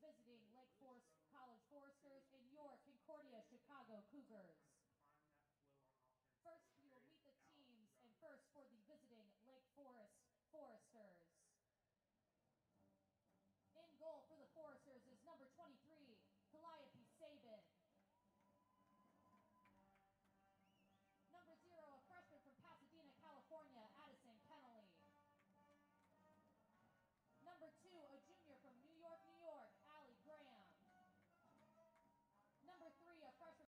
visiting Lake Forest College Foresters and your Concordia Chicago Cougars. First, we will meet the teams, and first for the visiting Lake Forest Foresters. In goal for the Foresters is number 23, Calliope Sabin. Number 0, a freshman from Pasadena, California, Addison Kennelly. Number 2, a junior from New York, Allie Graham. Number 3, a freshman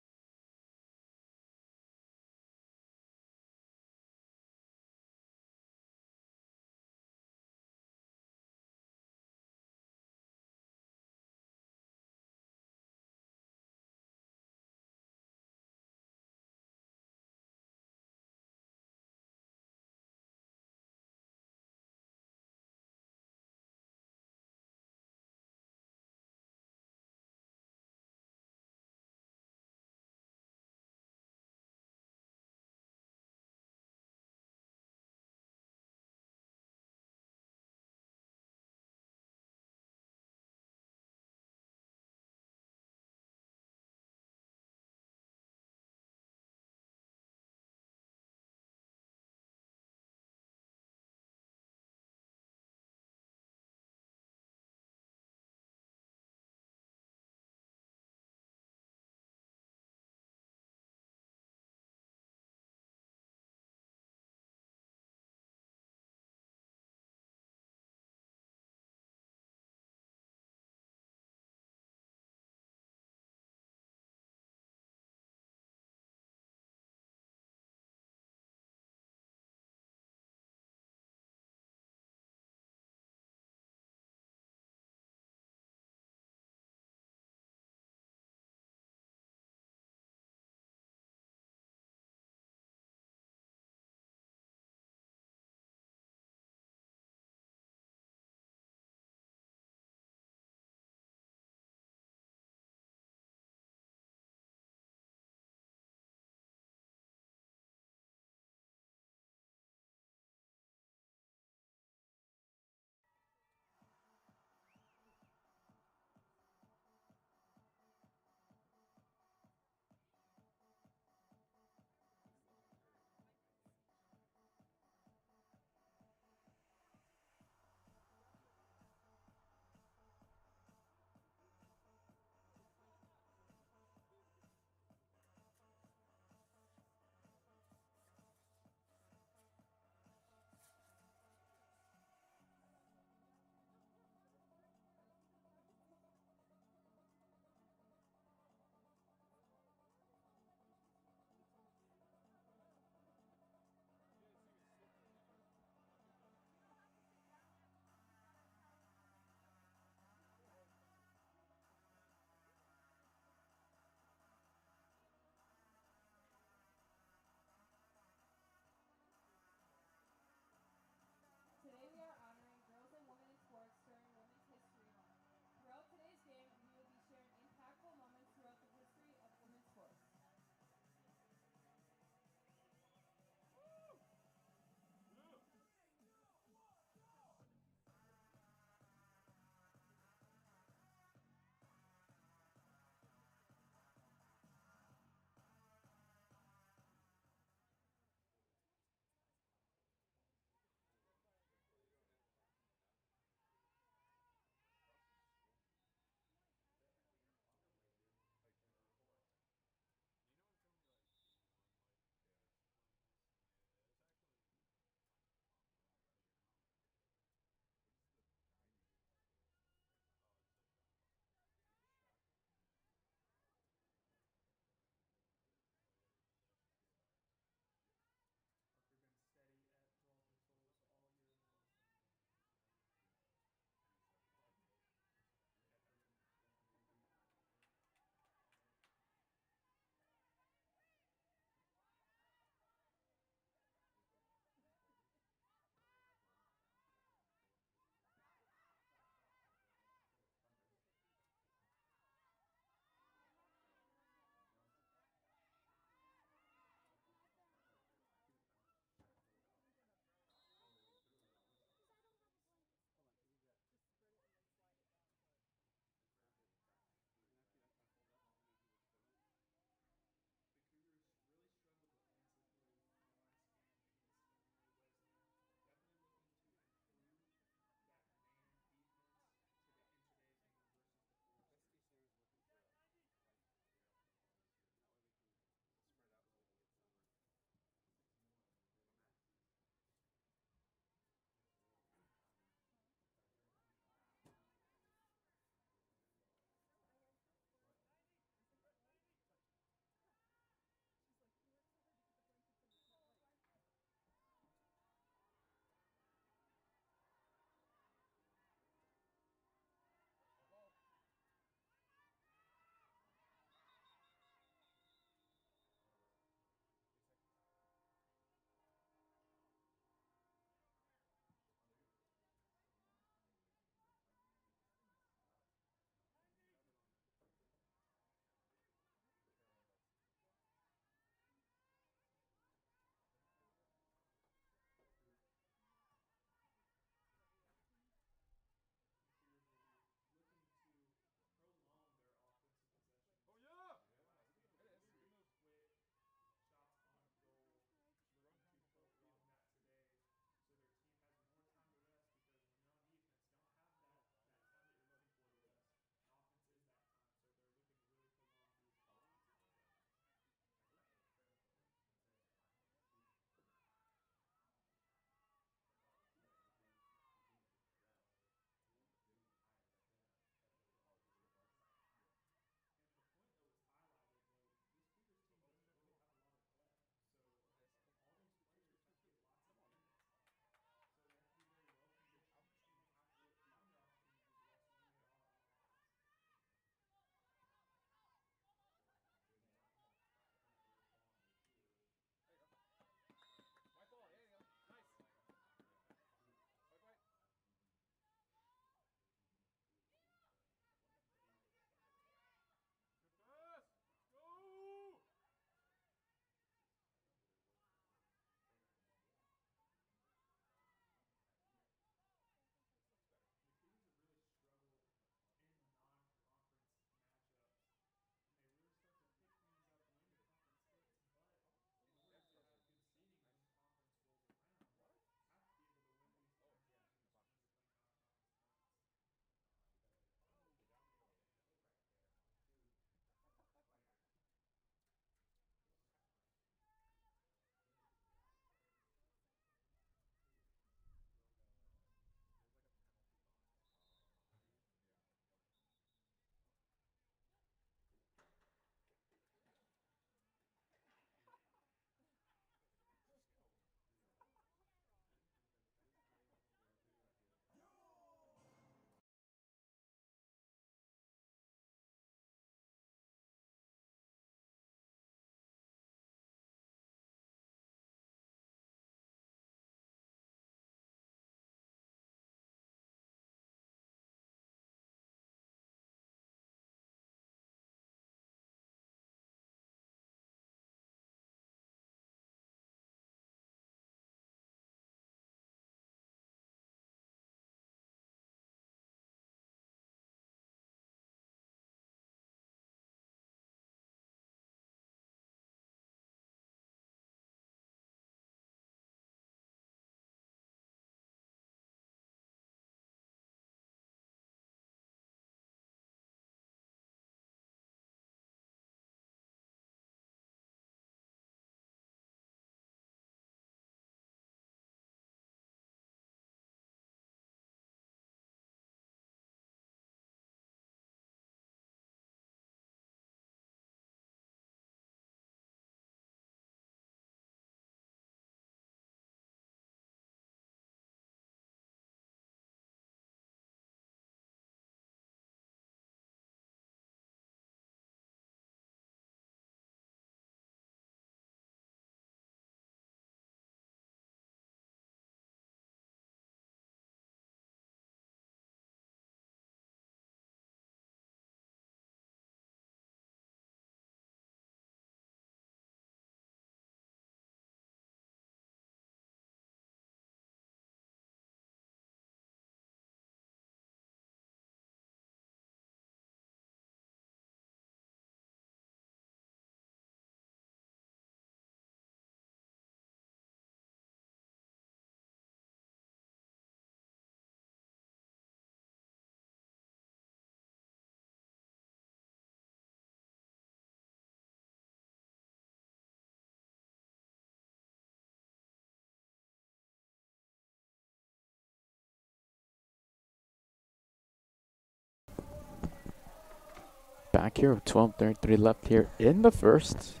back here with 12:33 left here in the first.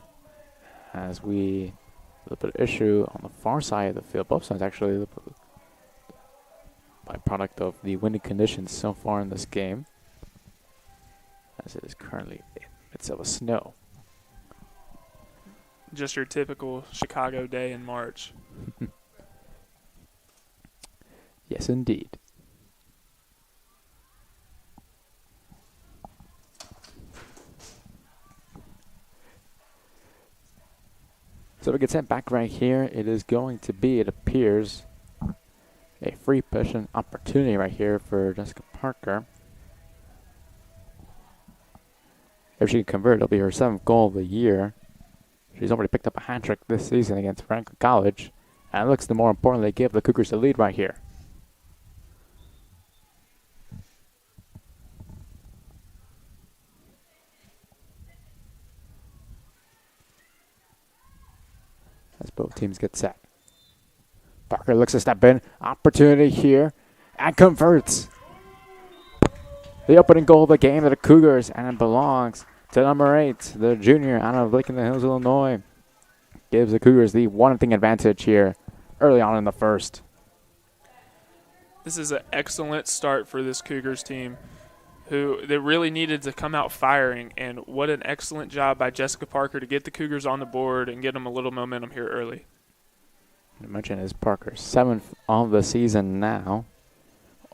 As we, a little bit of issue on the far side of the field. Both sides actually, byproduct of the windy conditions so far in this game, as it is currently in the midst of a snow. Just your typical Chicago day in March. Yes, indeed. So we get sent back right here. It is going to be, it appears, a free possession opportunity right here for Jessica Parker. If she can convert, it'll be her 7th goal of the year. She's already picked up a hat trick this season against Franklin College. And it looks the more important they give the Cougars the lead right here. As both teams get set. Parker looks to step in. Opportunity here. And converts. The opening goal of the game to the Cougars. And it belongs to number 8, the junior out of Lake in the Hills, Illinois. Gives the Cougars the 1-0 advantage here early on in the first. This is an excellent start for this Cougars team, who they really needed to come out firing. And what an excellent job by Jessica Parker to get the Cougars on the board and get them a little momentum here early. I mentioned is Parker's 7th of the season now,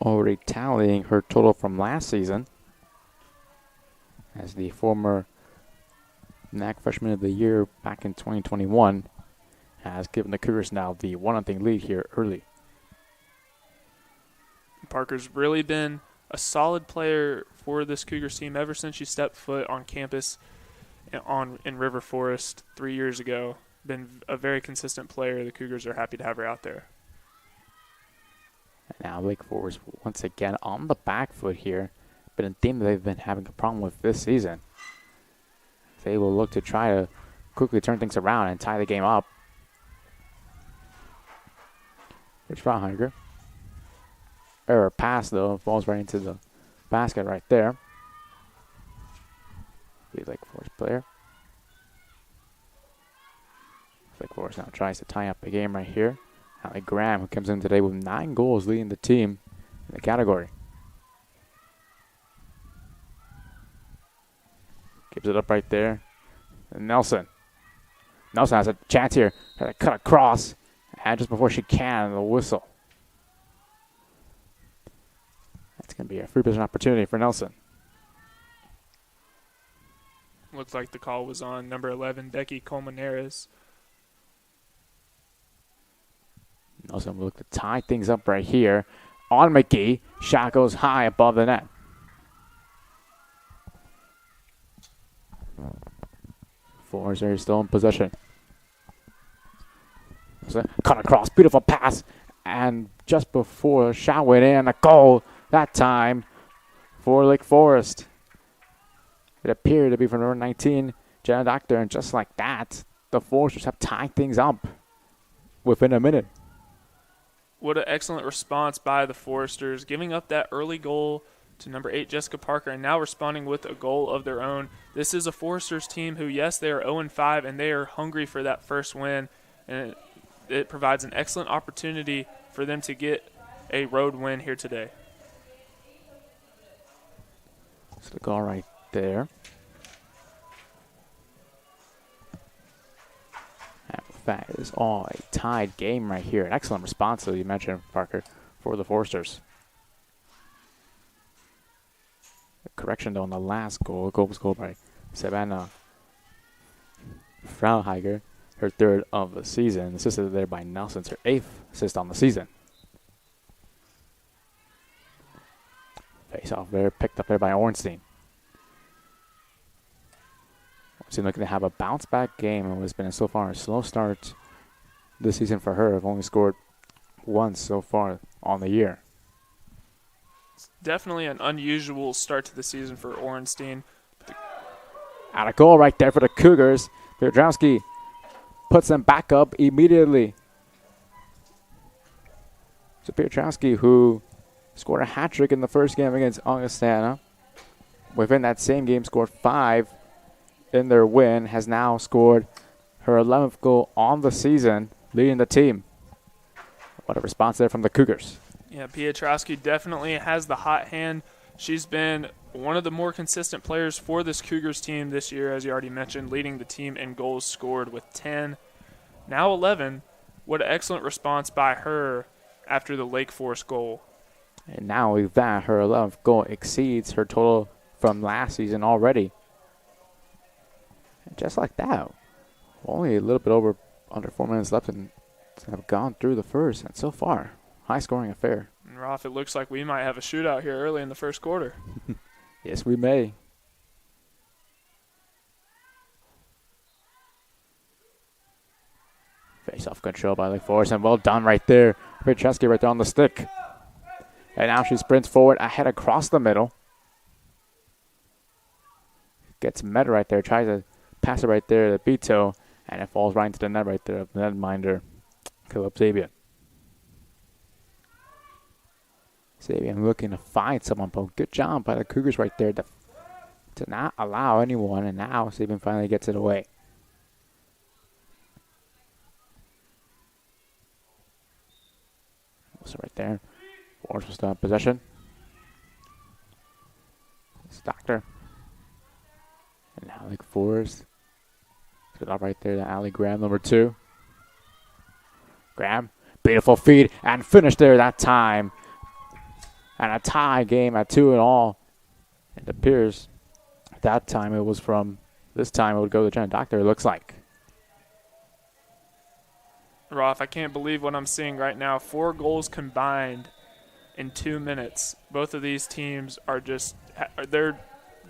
already tallying her total from last season as the former NAC Freshman of the Year back in 2021 has given the Cougars now the 1-0 lead here early. Parker's really been a solid player for this Cougars team ever since she stepped foot on campus in River Forest 3 years ago. Been a very consistent player. The Cougars are happy to have her out there. And now Lake Forest once again on the back foot here. Been a theme that they've been having a problem with this season. They will look to try to quickly turn things around and tie the game up. Here's Frauheiger. Error pass, though. Falls right into the basket right there. Be Lake Forest player. Lake Forest now tries to tie up the game right here. Allie Graham, who comes in today with 9 goals, leading the team in the category. Gives it up right there. And Nelson. Nelson has a chance here. Has to cut across. And just before she can, the whistle. That's going to be a free position opportunity for Nelson. Looks like the call was on number 11, Becky Colmenares. Nelson will look to tie things up right here. On McGee. Shot goes high above the net. Forest are still in possession. Cut across. Beautiful pass. And just before the shot went in, a goal that time for Lake Forest. It appeared to be from number 19, Jenna Doctor. And just like that, the Foresters have tied things up within a minute. What an excellent response by the Foresters, giving up that early goal to number 8, Jessica Parker, and now responding with a goal of their own. This is a Foresters team who, yes, they are 0-5, and they are hungry for that first win, and it provides an excellent opportunity for them to get a road win here today. That's the goal right there. And with that, it is all a tied game right here. An excellent response, as you mentioned, Parker, for the Foresters. A correction, though, on the last goal. The goal was scored by Savannah Frauheiger, her 3rd of the season. Assisted there by Nelson, her 8th assist on the season. Face off there, picked up there by Ornstein. Ornstein looking to have a bounce back game, and what's been so far a slow start this season for her. Have only scored once so far on the year. It's definitely an unusual start to the season for Ornstein. Out of goal right there for the Cougars. Piotrowski puts them back up immediately. So Piotrowski, who scored a hat trick in the first game against Augustana, within that same game, scored 5 in their win, has now scored her 11th goal on the season, leading the team. What a response there from the Cougars. Yeah, Pietrowski definitely has the hot hand. She's been one of the more consistent players for this Cougars team this year, as you already mentioned, leading the team in goals scored with 10. Now 11. What an excellent response by her after the Lake Forest goal. And now with that, her 11th goal exceeds her total from last season already. And just like that, only a little bit over under 4 minutes left and have gone through the first. And so far, high-scoring affair. And Roth, it looks like we might have a shootout here early in the first quarter. Yes, we may. Face-off control by Lake Forest, and well done right there. Pietrowski right there on the stick. And now she sprints forward, ahead across the middle. Gets met right there, tries to pass it right there to Bito, and it falls right into the net right there of the netminder, Philip Zabian. Zabian looking to find someone, but good job by the Cougars right there to not allow anyone, and now Zabian finally gets it away. So right there, Forest will still have possession. It's Doctor. And now Lake Forest. Get up right there to Allie Graham, number 2. Graham, beautiful feed, and finish there that time. And a tie game at 2-2. It appears that time it was from, this time it would go to Jenna Doctor, it looks like. Roth, I can't believe what I'm seeing right now. 4 goals combined in 2 minutes. Both of these teams are they're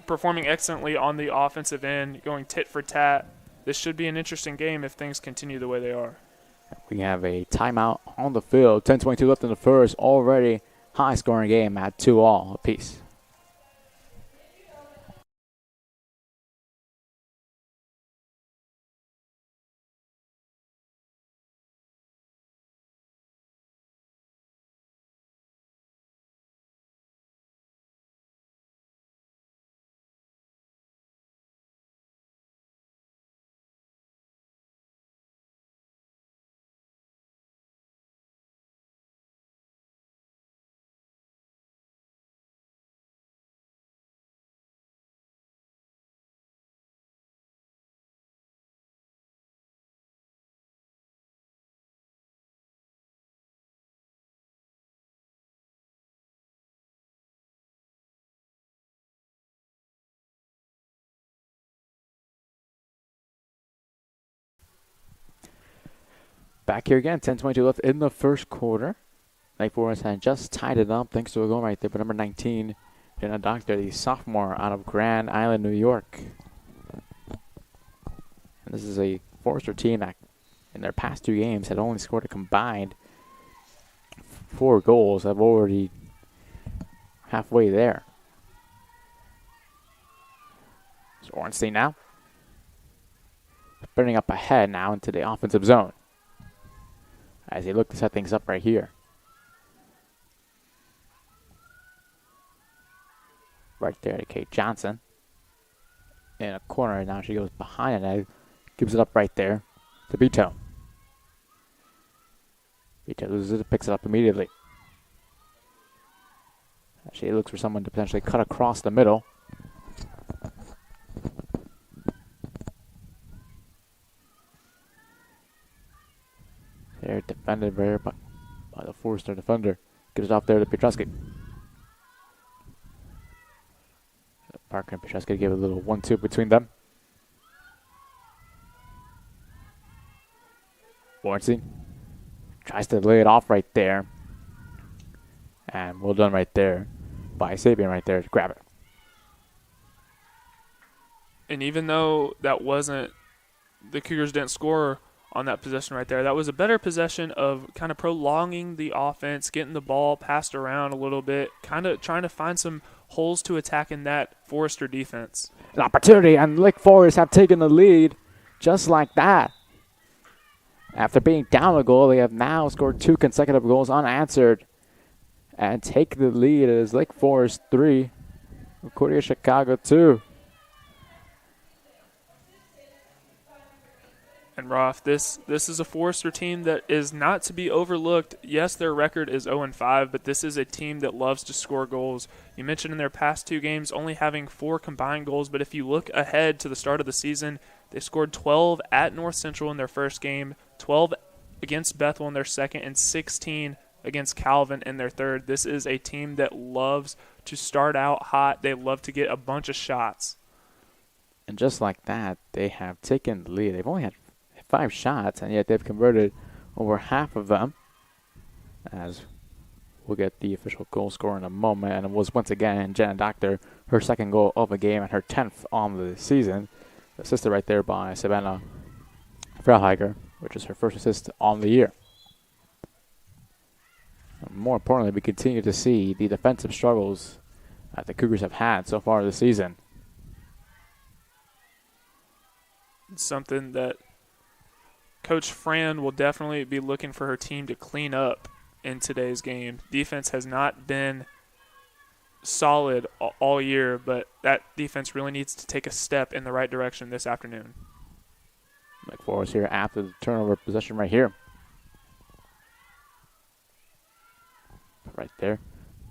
performing excellently on the offensive end, going tit for tat. This should be an interesting game if things continue the way they are. We have a timeout on the field. 10:22 left in the first. Already high-scoring game at 2-2 apiece. Back here again, 10:22 left in the first quarter. Lake Forest had just tied it up thanks to a goal right there, but number 19, Jenna Doctor, the sophomore out of Grand Island, New York. And this is a Forester team that in their past 2 games had only scored a combined 4 goals. Have already halfway there. So Ornstein now. Burning up ahead now into the offensive zone. As they look to set things up right here. Right there to Kate Johnson. In a corner, now she goes behind it. Gives it up right there to Bito. Bito loses it, picks it up immediately. She looks for someone to potentially cut across the middle. They're defended there by the Forester defender. Gives it off there to Pietrowski. Parker and Pietrowski give it a little 1-2 between them. Lawrencey tries to lay it off right there. And well done right there by Sabian right there to grab it. And even though that wasn't, the Cougars didn't score on that possession right there, that was a better possession of kind of prolonging the offense, getting the ball passed around a little bit, kind of trying to find some holes to attack in that Forester defense. An opportunity, and Lake Forest have taken the lead just like that. After being down a goal, they have now scored 2 consecutive goals unanswered and take the lead as Lake Forest 3, Concordia, Chicago 2. And Roth, this is a Forester team that is not to be overlooked. Yes, their record is 0-5, but this is a team that loves to score goals. You mentioned in their past 2 games only having 4 combined goals, but if you look ahead to the start of the season, they scored 12 at North Central in their first game, 12 against Bethel in their second, and 16 against Calvin in their third. This is a team that loves to start out hot. They love to get a bunch of shots. And just like that, they have taken the lead. They've only had 5 shots, and yet they've converted over half of them. As we'll get the official goal score in a moment. And it was once again Jenna Doctor, her second goal of the game and her 10th on the season. Assisted right there by Savannah Frauheiger, which is her first assist on the year. And more importantly, we continue to see the defensive struggles that the Cougars have had so far this season. Something that Coach Fran will definitely be looking for her team to clean up in today's game. Defense has not been solid all year, but that defense really needs to take a step in the right direction this afternoon. Lake Forest here after the turnover possession right here. Right there.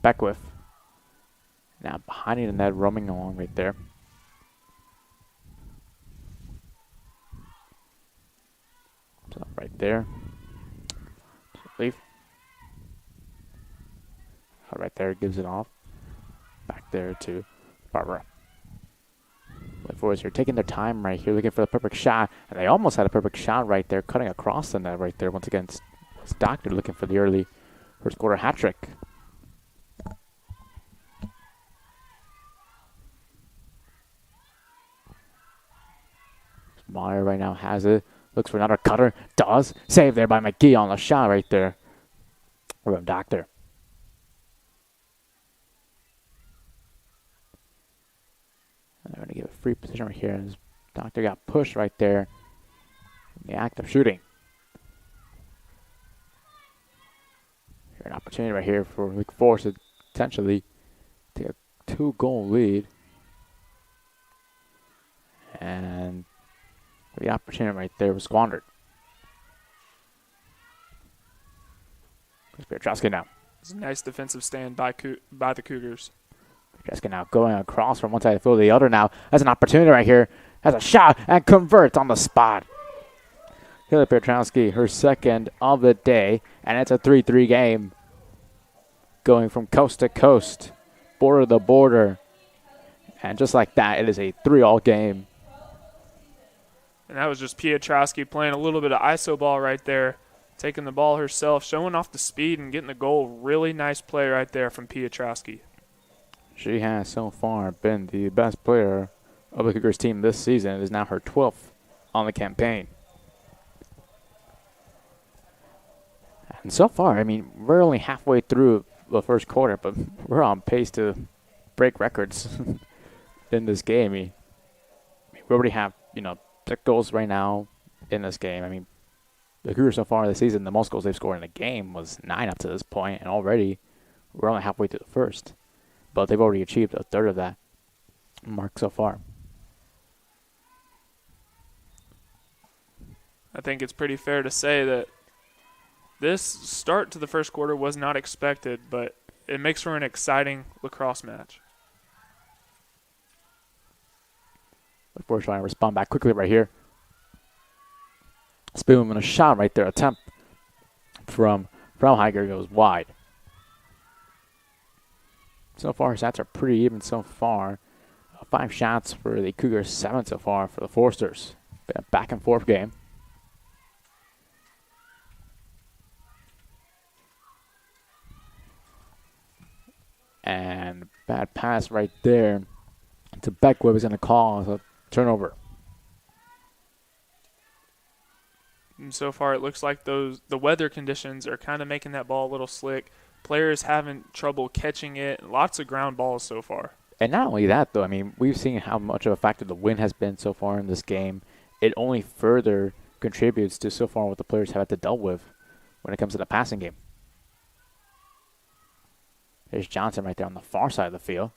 Beckwith. Now behind the net, roaming along right there. So right there. Leaf. Right there, gives it off. Back there to Barbara. Lake Forest here taking their time right here, looking for the perfect shot. And they almost had a perfect shot right there, cutting across the net right there. Once again, it's Doctor looking for the early first quarter hat trick. Meyer right now has it. Looks for another cutter. Does. Save there by McGee on the shot right there. From Doctor. And they're going to give a free position right here. As Doctor got pushed right there in the act of shooting. Here an opportunity right here for Lake Forest to potentially take a 2-goal lead. And the opportunity right there was squandered. Piotrowski now. It's a nice defensive stand by the Cougars. Piotrowski now going across from one side of the field to the other now. Has an opportunity right here. Has a shot and converts on the spot. Haley Piotrowski, her second of the day. And it's a 3-3 game. Going from coast to coast. Border to border. And just like that, it is a 3-all game. And that was just Piotrowski playing a little bit of iso ball right there, taking the ball herself, showing off the speed and getting the goal. Really nice play right there from Piotrowski. She has so far been the best player of the Cougars team this season. It is now her 12th on the campaign. And so far, I mean, we're only halfway through the first quarter, but we're on pace to break records in this game. I mean, we already have, 6 goals right now in this game. I mean, the Cougars so far this season, the most goals they've scored in a game was 9 up to this point, and already we're only halfway through the first. But they've already achieved a third of that mark so far. I think it's pretty fair to say that this start to the first quarter was not expected, but it makes for an exciting lacrosse match. Lake Forest trying to respond back quickly right here. Spoon with a shot right there. Attempt from Frauheiger goes wide. So far, stats are pretty even so far. 5 shots for the Cougars, 7 so far for the Foresters. Been a back and forth game. And bad pass right there to Beckwith is going to call a turnover. And so far, it looks like the weather conditions are kind of making that ball a little slick. Players having trouble catching it. Lots of ground balls so far. And not only that, though, I mean, we've seen how much of a factor the wind has been so far in this game. It only further contributes to so far what the players have had to deal with when it comes to the passing game. There's Johnson right there on the far side of the field.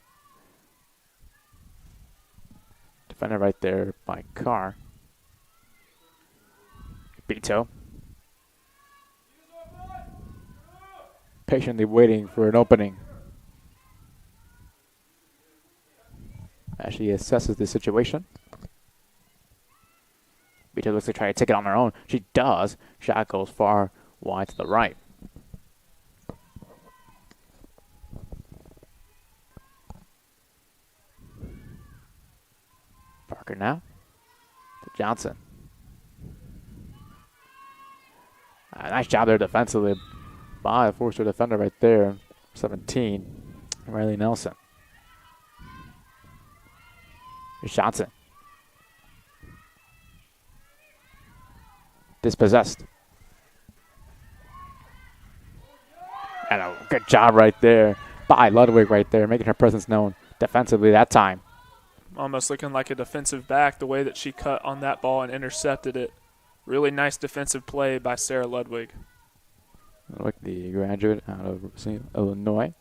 defended right there by Carr. Beto. Patiently waiting for an opening. As she assesses the situation. Beto looks to try to take it on her own. She does. Shot goes far wide to the right. Parker now to Johnson. Nice job there defensively by the Forster defender right there. 17, Riley Nelson. Here's Johnson. Dispossessed. And a good job right there by Ludwig right there, making her presence known defensively that time. Almost looking like a defensive back, the way that she cut on that ball and intercepted it. Really nice defensive play by Sarah Ludwig. Ludwig, the graduate out of Illinois.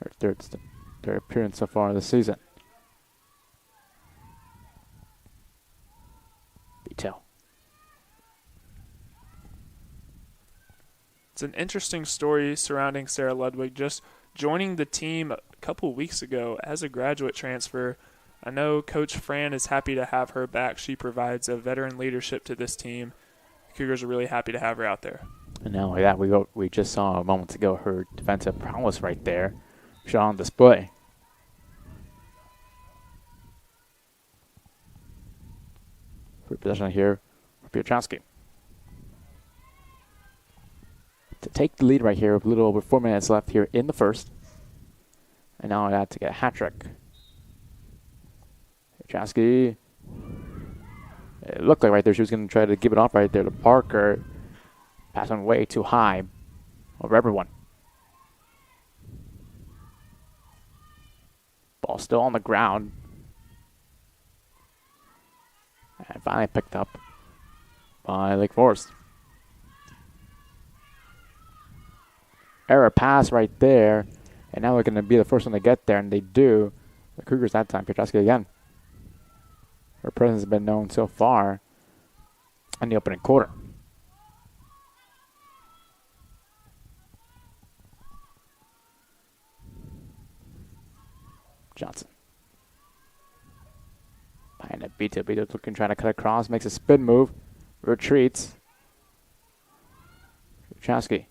Her third appearance so far this season. Beto. It's an interesting story surrounding Sarah Ludwig just joining the team a couple weeks ago as a graduate transfer. I know Coach Fran is happy to have her back. She provides a veteran leadership to this team. The Cougars are really happy to have her out there. And not only that, we just saw moments ago her defensive prowess right there, shot on display. For possession here for Piotrowski. To take the lead right here with a little over 4 minutes left here in the first. And now I had to get a hat trick. Piotrowski. It looked like right there she was going to try to give it off right there to Parker. Pass went way too high over everyone. Ball still on the ground. And finally picked up by Lake Forest. Error pass right there. And now we're going to be the first one to get there, and they do. The Cougars that time. Piotrowski again. Her presence has been known so far in the opening quarter. Johnson. Behind it, Beto. Beto's looking, trying to cut across, makes a spin move, retreats. Piotrowski.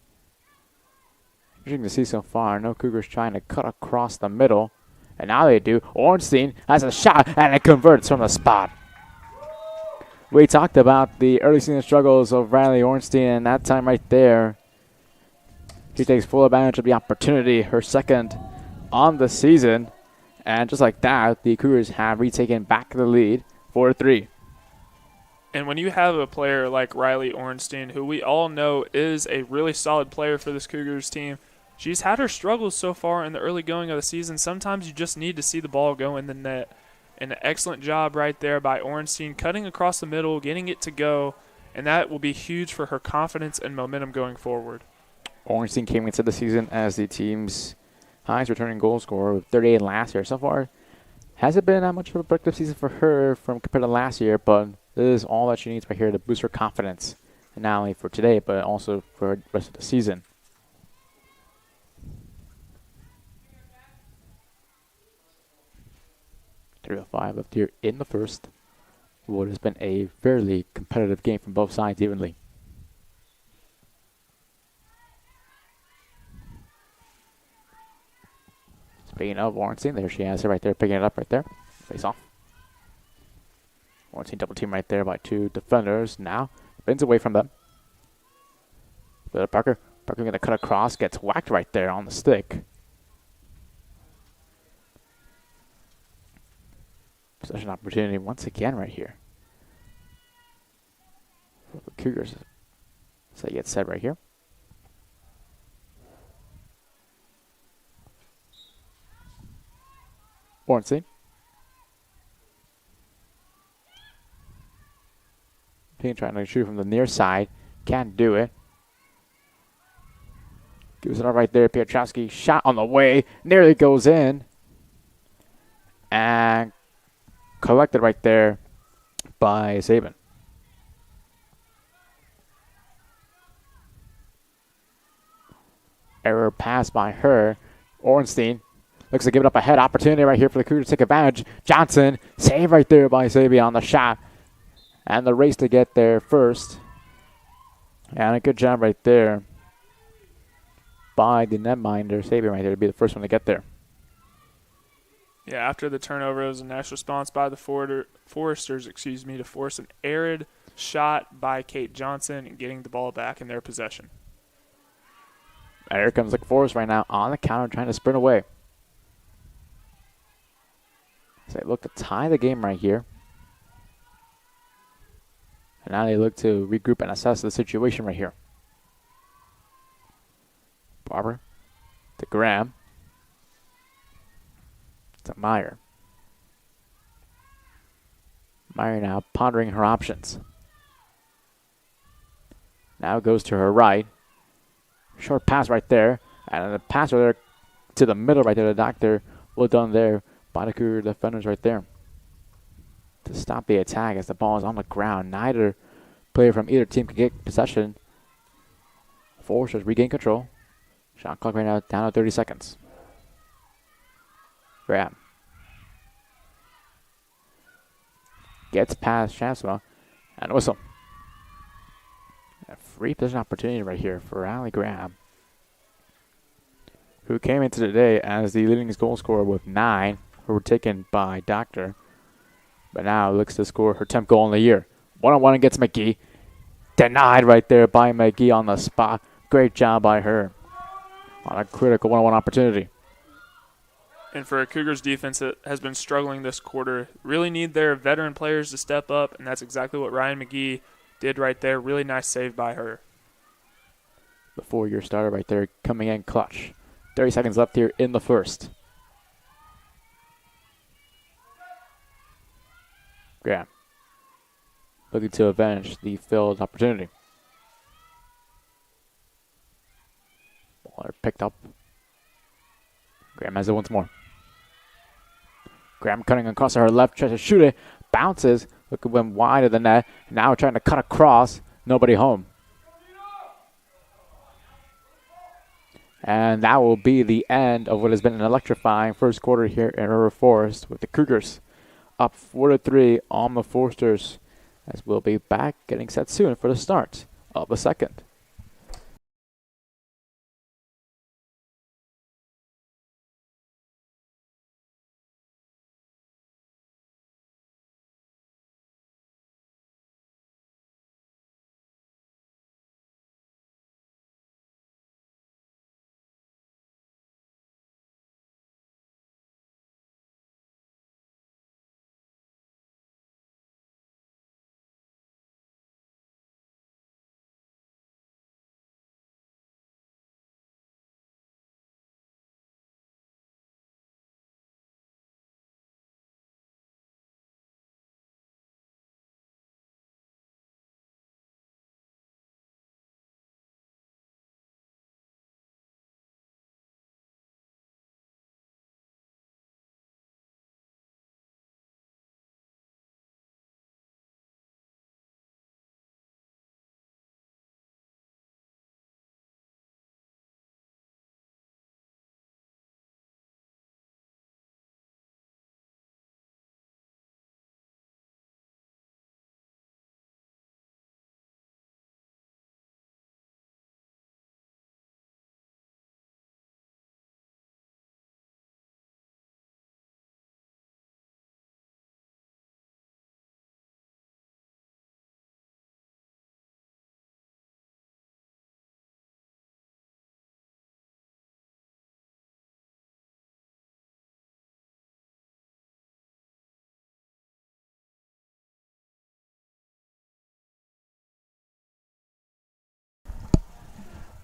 Interesting to see so far. No Cougars trying to cut across the middle. And now they do. Ornstein has a shot, and it converts from the spot. We talked about the early season struggles of Riley Ornstein, and that time right there, she takes full advantage of the opportunity. Her second on the season. And just like that, the Cougars have retaken back the lead 4-3. And when you have a player like Riley Ornstein, who we all know is a really solid player for this Cougars team, she's had her struggles so far in the early going of the season. Sometimes you just need to see the ball go in the net. And an excellent job right there by Ornstein, cutting across the middle, getting it to go, and that will be huge for her confidence and momentum going forward. Ornstein came into the season as the team's highest returning goal scorer with 38 last year. So far, hasn't been that much of a productive season for her compared to last year, but this is all that she needs right here to boost her confidence, and not only for today, but also for the rest of the season. .305 left here in the first. What has been a fairly competitive game from both sides evenly. Speaking of Ornstein, there she has it right there, picking it up right there. Face off. Ornstein double team right there by two defenders. Now spins away from them. Parker. Parker going to cut across, gets whacked right there on the stick. Possession opportunity once again right here. For the Cougars. So it gets set right here. Ornstein. Payne trying to shoot from the near side. Can't do it. Gives it up right there. Piotrowski shot on the way. Nearly goes in. And collected right there by Saban. Error pass by her. Ornstein looks to give it up ahead. Opportunity right here for the Cougars to take advantage. Johnson, save right there by Saban on the shot. And the race to get there first. And a good job right there by the netminder, Saban right there, to be the first one to get there. Yeah, after the turnover, it was a nice response by the Foresters, to force an errant shot by Kate Johnson and getting the ball back in their possession. Here comes Lake Forest right now on the counter, trying to sprint away. So they look to tie the game right here. And now they look to regroup and assess the situation right here. Barber to Graham. To Meyer. Meyer now pondering her options. Now goes to her right. Short pass right there. And the pass right there to the middle right there. The doctor, well done there by the Cougar defenders right there. To stop the attack as the ball is on the ground. Neither player from either team can get possession. Foresters regain control. Shot clock right now down to 30 seconds. Graham. Gets past Shafsma. And whistle. A free position opportunity right here for Allie Graham, who came into today as the leading goal scorer with 9, who were taken by Doctor. But now looks to score her 10th goal in the year. One-on-one against McGee. Denied right there by McGee on the spot. Great job by her on a critical one-on-one opportunity. And for a Cougars defense that has been struggling this quarter, really need their veteran players to step up, and that's exactly what Ryan McGee did right there. Really nice save by her. The 4-year starter right there coming in clutch. 30 seconds left here in the first. Graham looking to avenge the filled opportunity. Ball picked up. Graham has it once more. Graham cutting across her left, tries to shoot it. Bounces. Look at went wide of the net. Now trying to cut across. Nobody home. And that will be the end of what has been an electrifying first quarter here in River Forest, with the Cougars up 4-3 on the Foresters, as we'll be back getting set soon for the start of the second.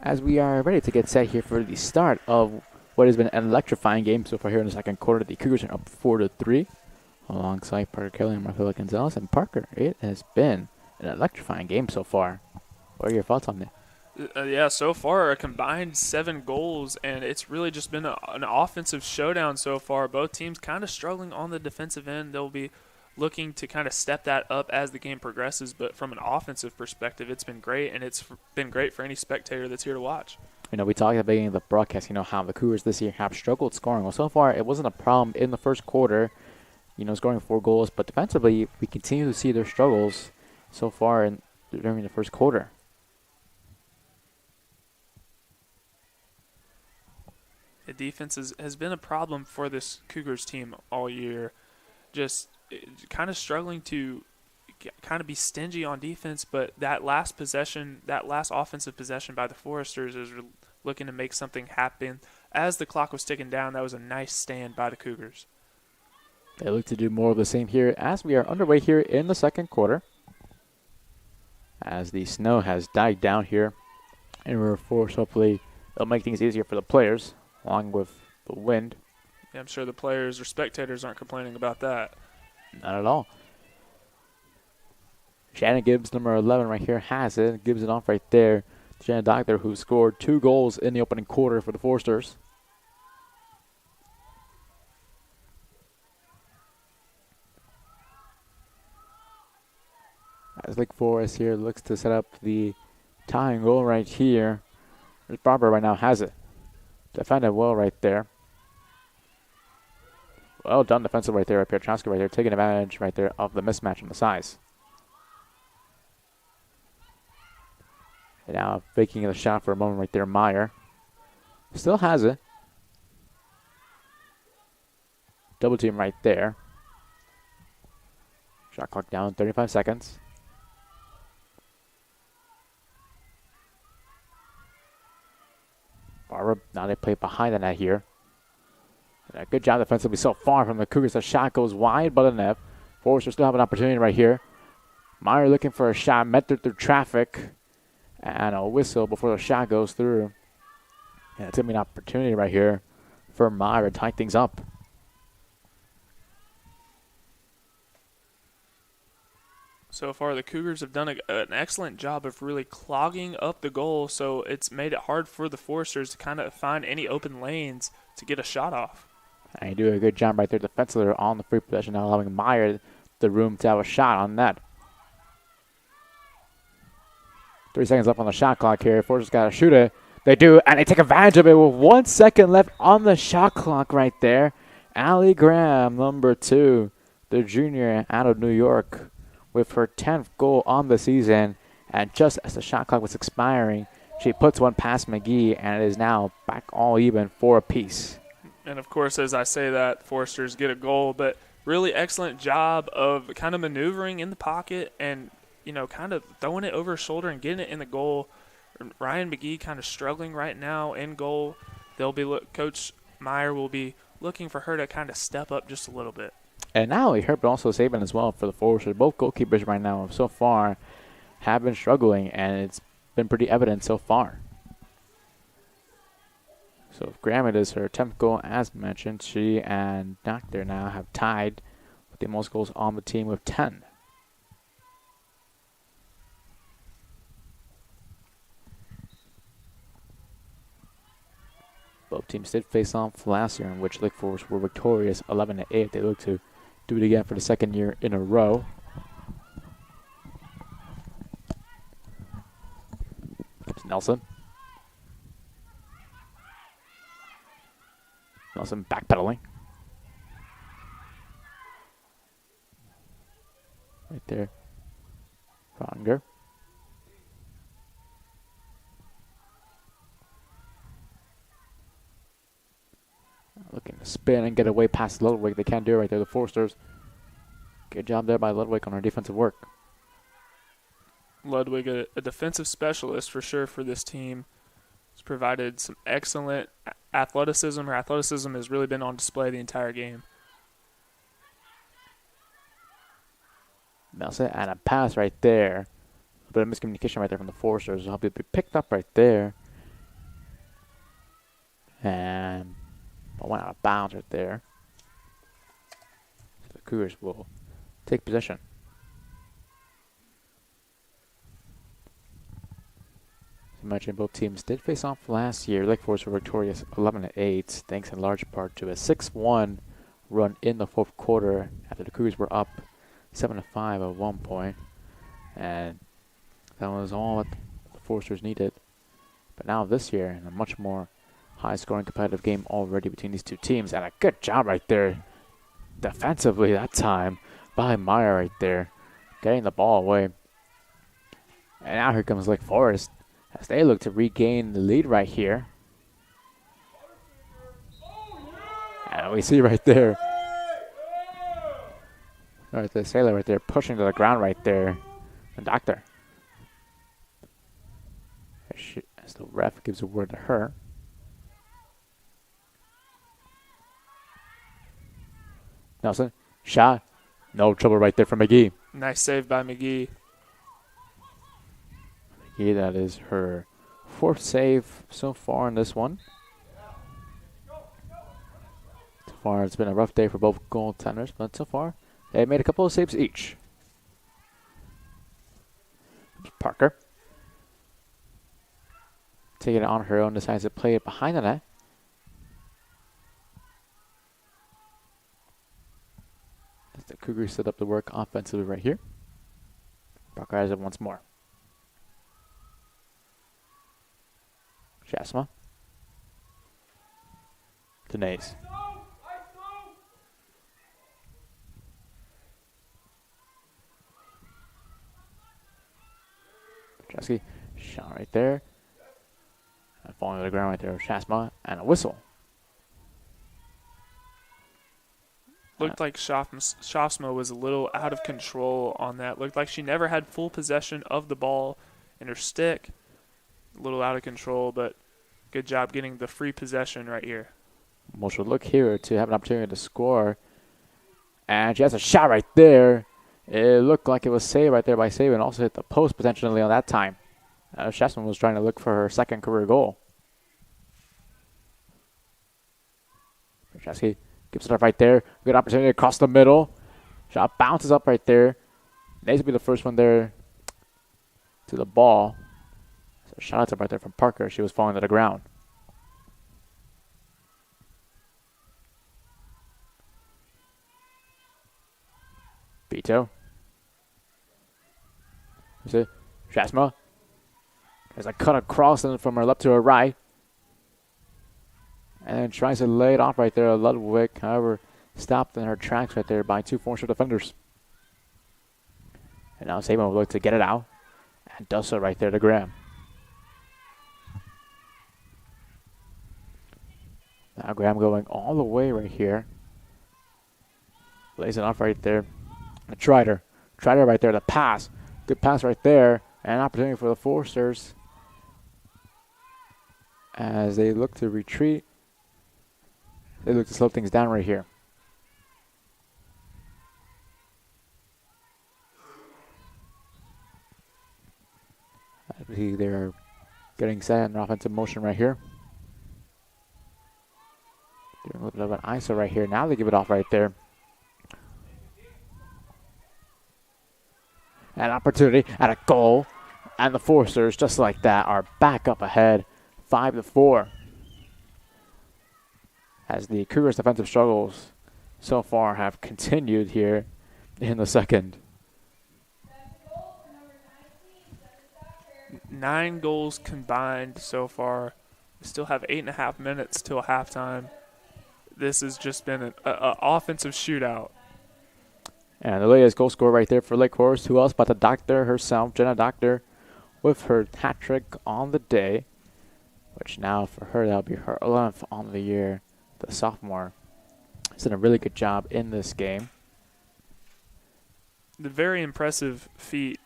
As we are ready to get set here for the start of what has been an electrifying game so far here in the second quarter, the Cougars are up 4-3 alongside Parker Kelly and Marcelo Gonzalez. And Parker, it has been an electrifying game so far. What are your thoughts on it? Yeah, so far a combined 7 goals, and it's really just been an offensive showdown so far. Both teams kind of struggling on the defensive end. There'll be looking to kind of step that up as the game progresses. But from an offensive perspective, it's been great, and it's been great for any spectator that's here to watch. We talked at the beginning of the broadcast, how the Cougars this year have struggled scoring. Well, so far, it wasn't a problem in the first quarter, scoring 4 goals. But defensively, we continue to see their struggles so far during the first quarter. The defense has been a problem for this Cougars team all year. Just kind of struggling to kind of be stingy on defense, but that last offensive possession by the Foresters is looking to make something happen. As the clock was ticking down, that was a nice stand by the Cougars. They look to do more of the same here as we are underway here in the second quarter. As the snow has died down here, and we're forced, hopefully, it'll make things easier for the players, along with the wind. Yeah, I'm sure the players or spectators aren't complaining about that. Not at all. Shannon Gibbs, number 11 right here, has it. Gives it off right there to Shannon Doctor, who scored 2 goals in the opening quarter for the Foresters. As Lake Forest here looks to set up the tying goal right here. Barber right now has it. Defended well right there. Well done defensive right there. Piotrowski right there taking advantage right there of the mismatch on the size. And now faking the shot for a moment right there, Meyer. Still has it. Double team right there. Shot clock down, 35 seconds. Barber, now they play behind the net here. And a good job defensively so far from the Cougars. The shot goes wide, but a net. Forrester still have an opportunity right here. Meyer looking for a shot, met through traffic. And a whistle before the shot goes through. And it's going to be an opportunity right here for Meyer to tie things up. So far, the Cougars have done an excellent job of really clogging up the goal, so it's made it hard for the Foresters to kind of find any open lanes to get a shot off. And you do a good job right there defensively on the free possession, now allowing Meyer the room to have a shot on net. 3 seconds left on the shot clock here. Foresters got to shoot it. They do, and they take advantage of it with 1 second left on the shot clock right there. Allie Graham, number 2, the junior out of New York, with her 10th goal on the season. And just as the shot clock was expiring, she puts one past McGee, and it is now back all even for a piece. And, of course, as I say that, Foresters get a goal, but really excellent job of kind of maneuvering in the pocket and, kind of throwing it over his shoulder and getting it in the goal. Ryan McGee kind of struggling right now in goal. Coach Meyer will be looking for her to kind of step up just a little bit. And now Herb also saving as well for the Foresters. Both goalkeepers right now so far have been struggling, and it's been pretty evident so far. So if Graham, it is her 10th goal as mentioned. She and Doctor now have tied with the most goals on the team with 10. Both teams did face off last year, in which Lake Forest were victorious 11-8. They look to do it again for the second year in a row. It's Nelson. Nelson backpedaling. Right there. Fronger. Looking to spin and get away past Ludwig. They can't do it right there, the Foresters. Good job there by Ludwig on her defensive work. Ludwig, a defensive specialist for sure for this team, has provided some excellent athleticism. Her athleticism has really been on display the entire game. Nelson and a pass right there. A bit of miscommunication right there from the Foresters. Hope it be picked up right there. And ball went out of bounds right there. So the Cougars will take possession. As I mentioned, both teams did face off last year. Lake Forest were victorious 11-8, thanks in large part to a 6-1 run in the fourth quarter after the Cougars were up 7-5 at one point, and that was all that the Foresters needed. But now this year, in a much more high-scoring competitive game already between these two teams, and a good job right there defensively that time by Meyer right there, getting the ball away. And now here comes Lake Forest as they look to regain the lead right here. And we see right there, the sailor right there pushing to the ground right there, the doctor. As the ref gives a word to her. Nelson, shot. No trouble right there from McGee. Nice save by McGee. McGee, that is her 4th save so far in this one. So far, it's been a rough day for both goaltenders, but so far, they made a couple of saves each. Parker. Taking it on her own, decides to play it behind the net. As the Cougars set up the work offensively right here. Parker has it once more. Jasma. Denise. Petrovsky, shot right there. And falling to the ground right there, Shasma, and a whistle. Looked like Shafsma was a little out of control on that. Looked like she never had full possession of the ball in her stick. A little out of control, but good job getting the free possession right here. Well, she'll look here to have an opportunity to score. And she has a shot right there. It looked like it was saved right there by Saban. Also hit the post potentially on that time. Shasman was trying to look for her 2nd career goal. Petrovsky gives it up right there. Good opportunity across the middle. Shot bounces up right there. Needs to be the first one there to the ball. So shout out to right there from Parker. She was falling to the ground. Beto. Is it Shasma? There's a cut across from her left to her right. And then tries to lay it off right there. Ludwig, however, stopped in her tracks right there by 2 Forester defenders. And now Saban will look to get it out. And does so right there to Graham. Now Graham going all the way right here. Lays it off right there. And Trider right there, the pass. Good pass right there. And an opportunity for the Foresters as they look to retreat. They look to slow things down right here. I see they're getting set in offensive motion right here. Doing a little bit of an ISO right here. Now they give it off right there. An opportunity and a goal. And the Foresters, just like that, are back up ahead 5-4. As the Cougars' defensive struggles so far have continued here in the second. 9 goals combined so far. We still have 8.5 minutes till halftime. This has just been an offensive shootout. And the latest goal scorer right there for Lake Forest. Who else but the doctor herself, Jenna Doctor, with her hat trick on the day. Which now for her, that'll be her 11th on the year. The sophomore has done a really good job in this game. The very impressive feat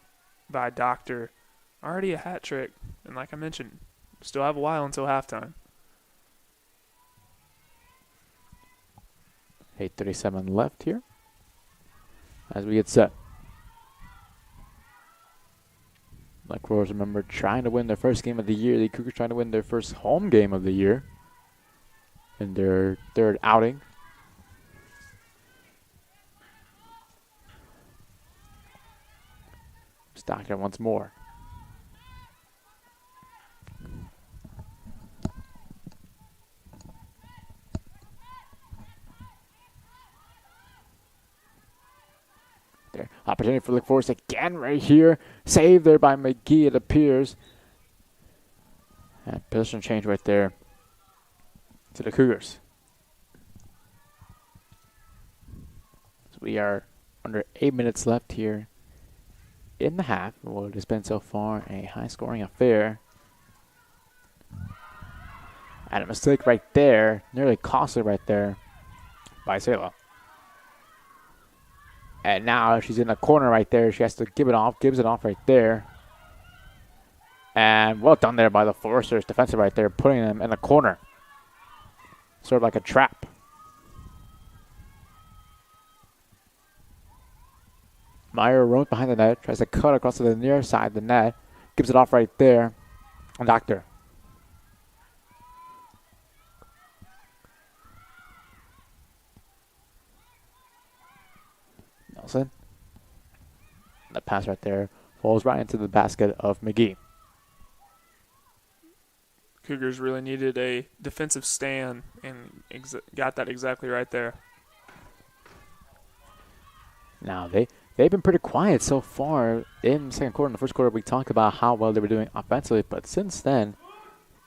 by Doctor. Already a hat trick. And like I mentioned, still have a while until halftime. 8:37 left here as we get set. Like Rose, remember, trying to win their first game of the year. The Cougars trying to win their first home game of the year in their 3rd outing. Stockton once more. there. Opportunity for Lake Forest again right here. Saved there by McGee, it appears. And position change right there to the Cougars. So we are under 8 minutes left here in the half. What has been so far a high-scoring affair. And a mistake right there, nearly costly right there by Sayla. And now she's in the corner right there. She has to give it off, gives it off right there. And well done there by the Foresters defensive right there, putting them in the corner. Sort of like a trap. Meyer roams behind the net, tries to cut across to the near side of the net, gives it off right there. And Doctor. Nelson. The pass right there falls right into the basket of McGee. Cougars really needed a defensive stand and got that exactly right there. Now, they've been pretty quiet so far in the second quarter. In the first quarter, we talked about how well they were doing offensively, but since then,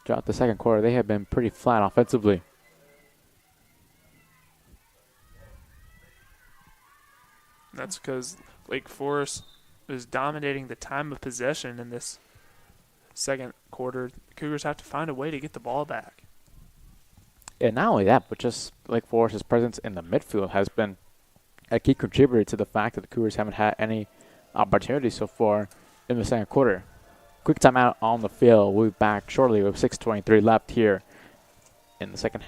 throughout the second quarter, they have been pretty flat offensively. That's because Lake Forest is dominating the time of possession in this second quarter. The Cougars have to find a way to get the ball back. And not only that, but just Lake Forest's presence in the midfield has been a key contributor to the fact that the Cougars haven't had any opportunities so far in the second quarter. Quick timeout on the field. We'll be back shortly with 6:23 left here in the second.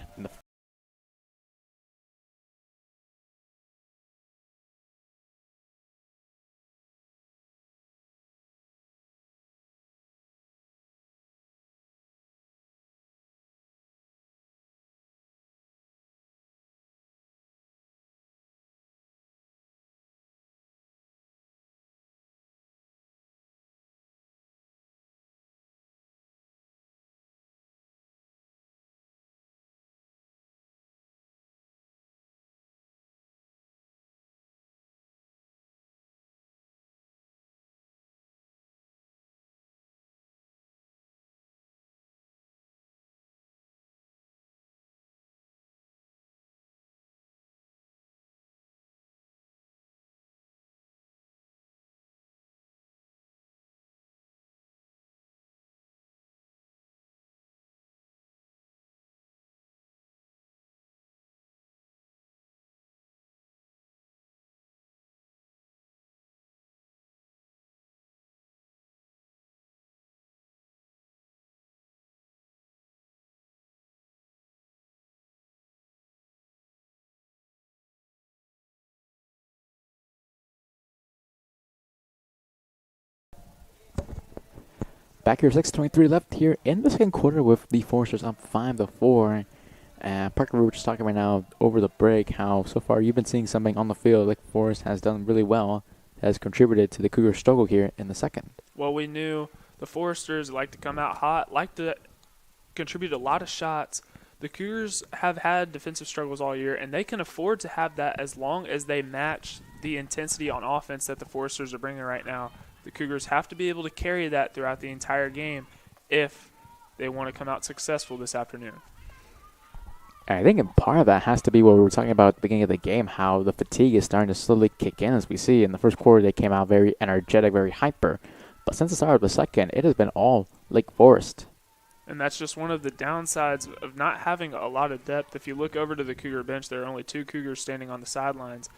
Back here, 6:23 left here in the second quarter with the Foresters up 5-4. Parker, we were just talking right now over the break how so far you've been seeing something on the field. Lake Forest has done really well, has contributed to the Cougars' struggle here in the second. Well, we knew the Foresters like to come out hot, like to contribute a lot of shots. The Cougars have had defensive struggles all year, and they can afford to have that as long as they match the intensity on offense that the Foresters are bringing right now. The Cougars have to be able to carry that throughout the entire game if they want to come out successful this afternoon. And I think in part of that has to be what we were talking about at the beginning of the game, how the fatigue is starting to slowly kick in. As we see in the first quarter, they came out very energetic, very hyper. But since the start of the second, it has been all Lake Forest. And that's just one of the downsides of not having a lot of depth. If you look over to the Cougar bench, there are only two Cougars standing on the sidelines.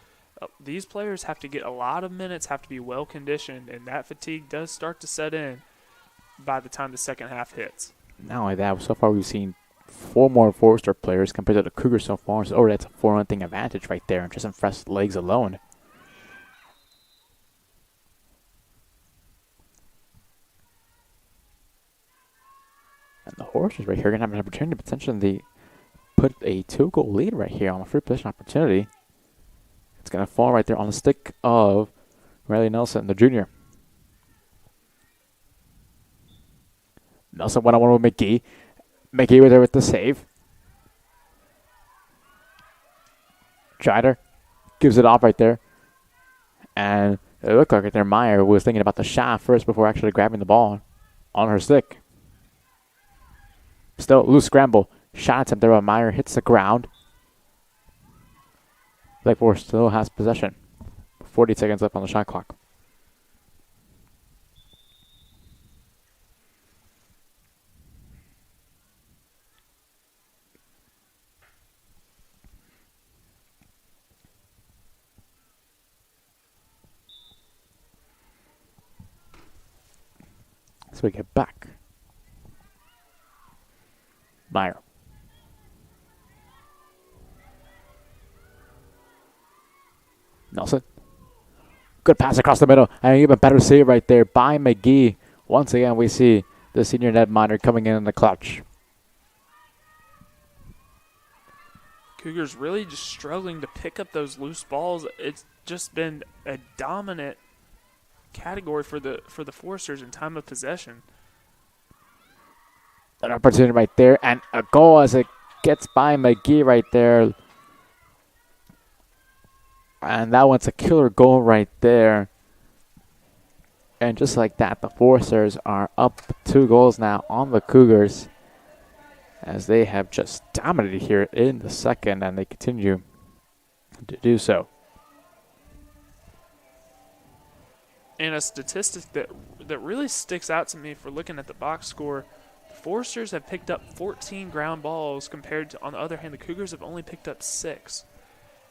These players have to get a lot of minutes, have to be well conditioned, and that fatigue does start to set in by the time the second half hits. Not only that, so far we've seen 4 more Forester players compared to the Cougars so far. So that's a 4-0 advantage right there, just in fresh legs alone. And the Horses right here are going to have an opportunity to potentially put a 2-goal lead right here on a free position opportunity. It's going to fall right there on the stick of Riley Nelson, the junior. Nelson 1-on-1 with McGee. McGee was there with the save. Chider gives it off right there. And it looked like their Meyer was thinking about the shot first before actually grabbing the ball on her stick. Still, loose scramble. Shot attempt there by Meyer hits the ground. Lake Forest still has possession. 40 seconds left on the shot clock. So we get back. Meyer. Nelson. Good pass across the middle. And even better save right there by McGee. Once again, we see the senior netminder coming in the clutch. Cougars really just struggling to pick up those loose balls. It's just been a dominant category for the Foresters in time of possession. An opportunity right there, and a goal as it gets by McGee right there. And that one's a killer goal right there. And just like that, the Foresters are up 2 goals now on the Cougars, as they have just dominated here in the second, and they continue to do so. And a statistic that really sticks out to me for looking at the box score, the Foresters have picked up 14 ground balls compared to, on the other hand, the Cougars have only picked up 6.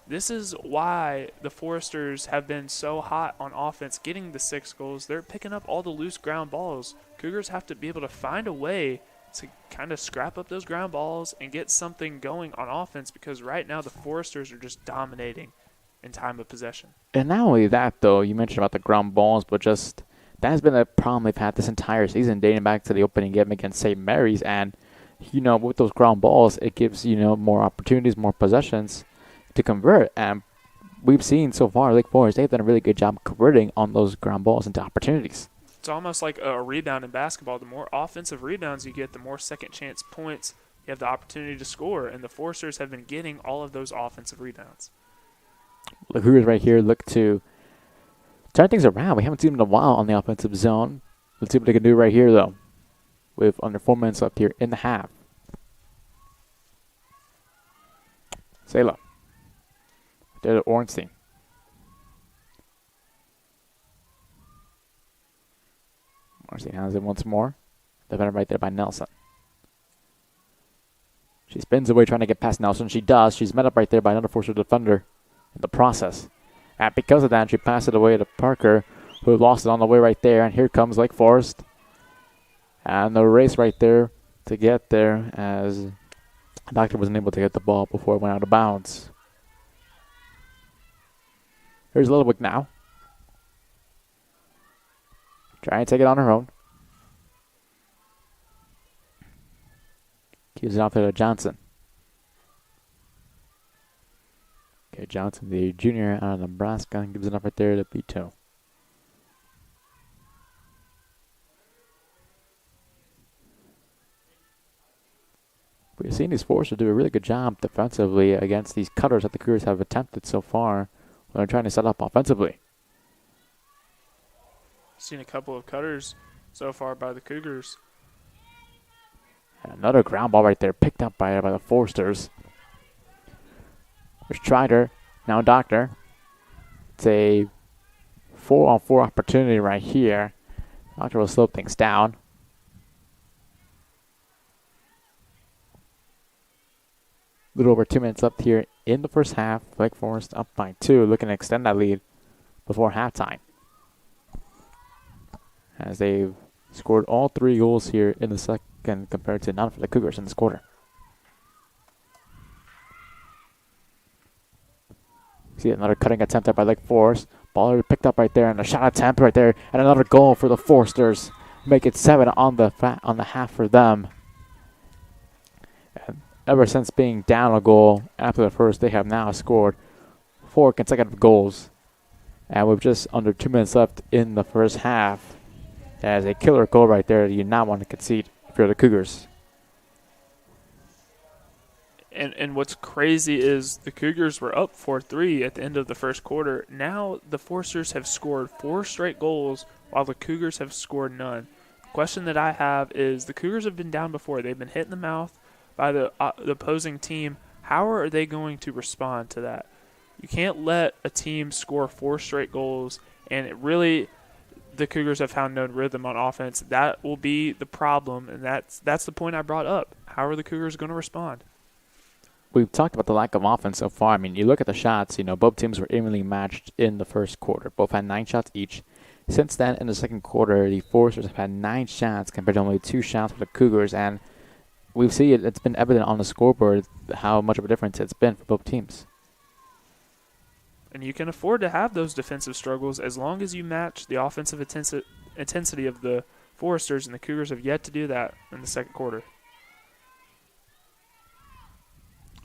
This is why the Foresters have been so hot on offense, getting the 6 goals. They're picking up all the loose ground balls. Cougars have to be able to find a way to kind of scrap up those ground balls and get something going on offense, because right now the Foresters are just dominating in time of possession. And not only that, though, you mentioned about the ground balls, but just that has been a problem they've had this entire season, dating back to the opening game against St. Mary's. And, with those ground balls, it gives, more opportunities, more possessions to convert. And we've seen so far, Lake Forest, they've done a really good job converting on those ground balls into opportunities. It's almost like a rebound in basketball. The more offensive rebounds you get, the more second chance points you have the opportunity to score. And the Foresters have been getting all of those offensive rebounds. The Cougars right here look to turn things around. We haven't seen them in a while on the offensive zone. Let's see what they can do right here, though, with under 4 minutes left here in the half. Sela. There's Ornstein. Ornstein has it once more. Defended right there by Nelson. She spins away trying to get past Nelson. She does. She's met up right there by another Forster defender in the process. And because of that, she passed it away to Parker, who lost it on the way right there. And here comes Lake Forest. And the race right there to get there, as Doctor wasn't able to get the ball before it went out of bounds. Here's Littlewick now. Trying to take it on her own. Gives it out there to Johnson. Okay, Johnson, the junior out of Nebraska, gives it up right there to Bito. We've seen these Foresters do a really good job defensively against these cutters that the Cougars have attempted so far when they're trying to set up offensively. Seen a couple of cutters so far by the Cougars. And another ground ball right there picked up by the Foresters. There's Trider, now Doctor. It's a 4-on-4 opportunity right here. Doctor will slow things down. A little over 2 minutes left here in the first half. Lake Forest up by 2, looking to extend that lead before halftime, as they've scored all 3 goals here in the second compared to none for the Cougars in this quarter. See another cutting attempt there by Lake Forest. Ball picked up right there, and a shot attempt right there, and another goal for the Foresters. Make it 7 on the half for them. And ever since being down a goal after the first, they have now scored 4 consecutive goals. And with just under 2 minutes left in the first half, that is a killer goal right there that you not want to concede if you're the Cougars. And what's crazy is the Cougars were up 4-3 at the end of the first quarter. Now the Foresters have scored 4 straight goals while the Cougars have scored none. The question that I have is the Cougars have been down before. They've been hit in the mouth by the opposing team. How are they going to respond to that? You can't let a team score 4 straight goals, and the Cougars have found no rhythm on offense. That will be the problem, and that's the point I brought up. How are the Cougars going to respond? We've talked about the lack of offense so far. I mean, you look at the shots, both teams were evenly matched in the first quarter. Both had 9 shots each. Since then, in the second quarter, the Foresters have had 9 shots compared to only 2 shots for the Cougars, and we see it's been evident on the scoreboard how much of a difference it's been for both teams. And you can afford to have those defensive struggles as long as you match the offensive intensity of the Foresters, and the Cougars have yet to do that in the second quarter.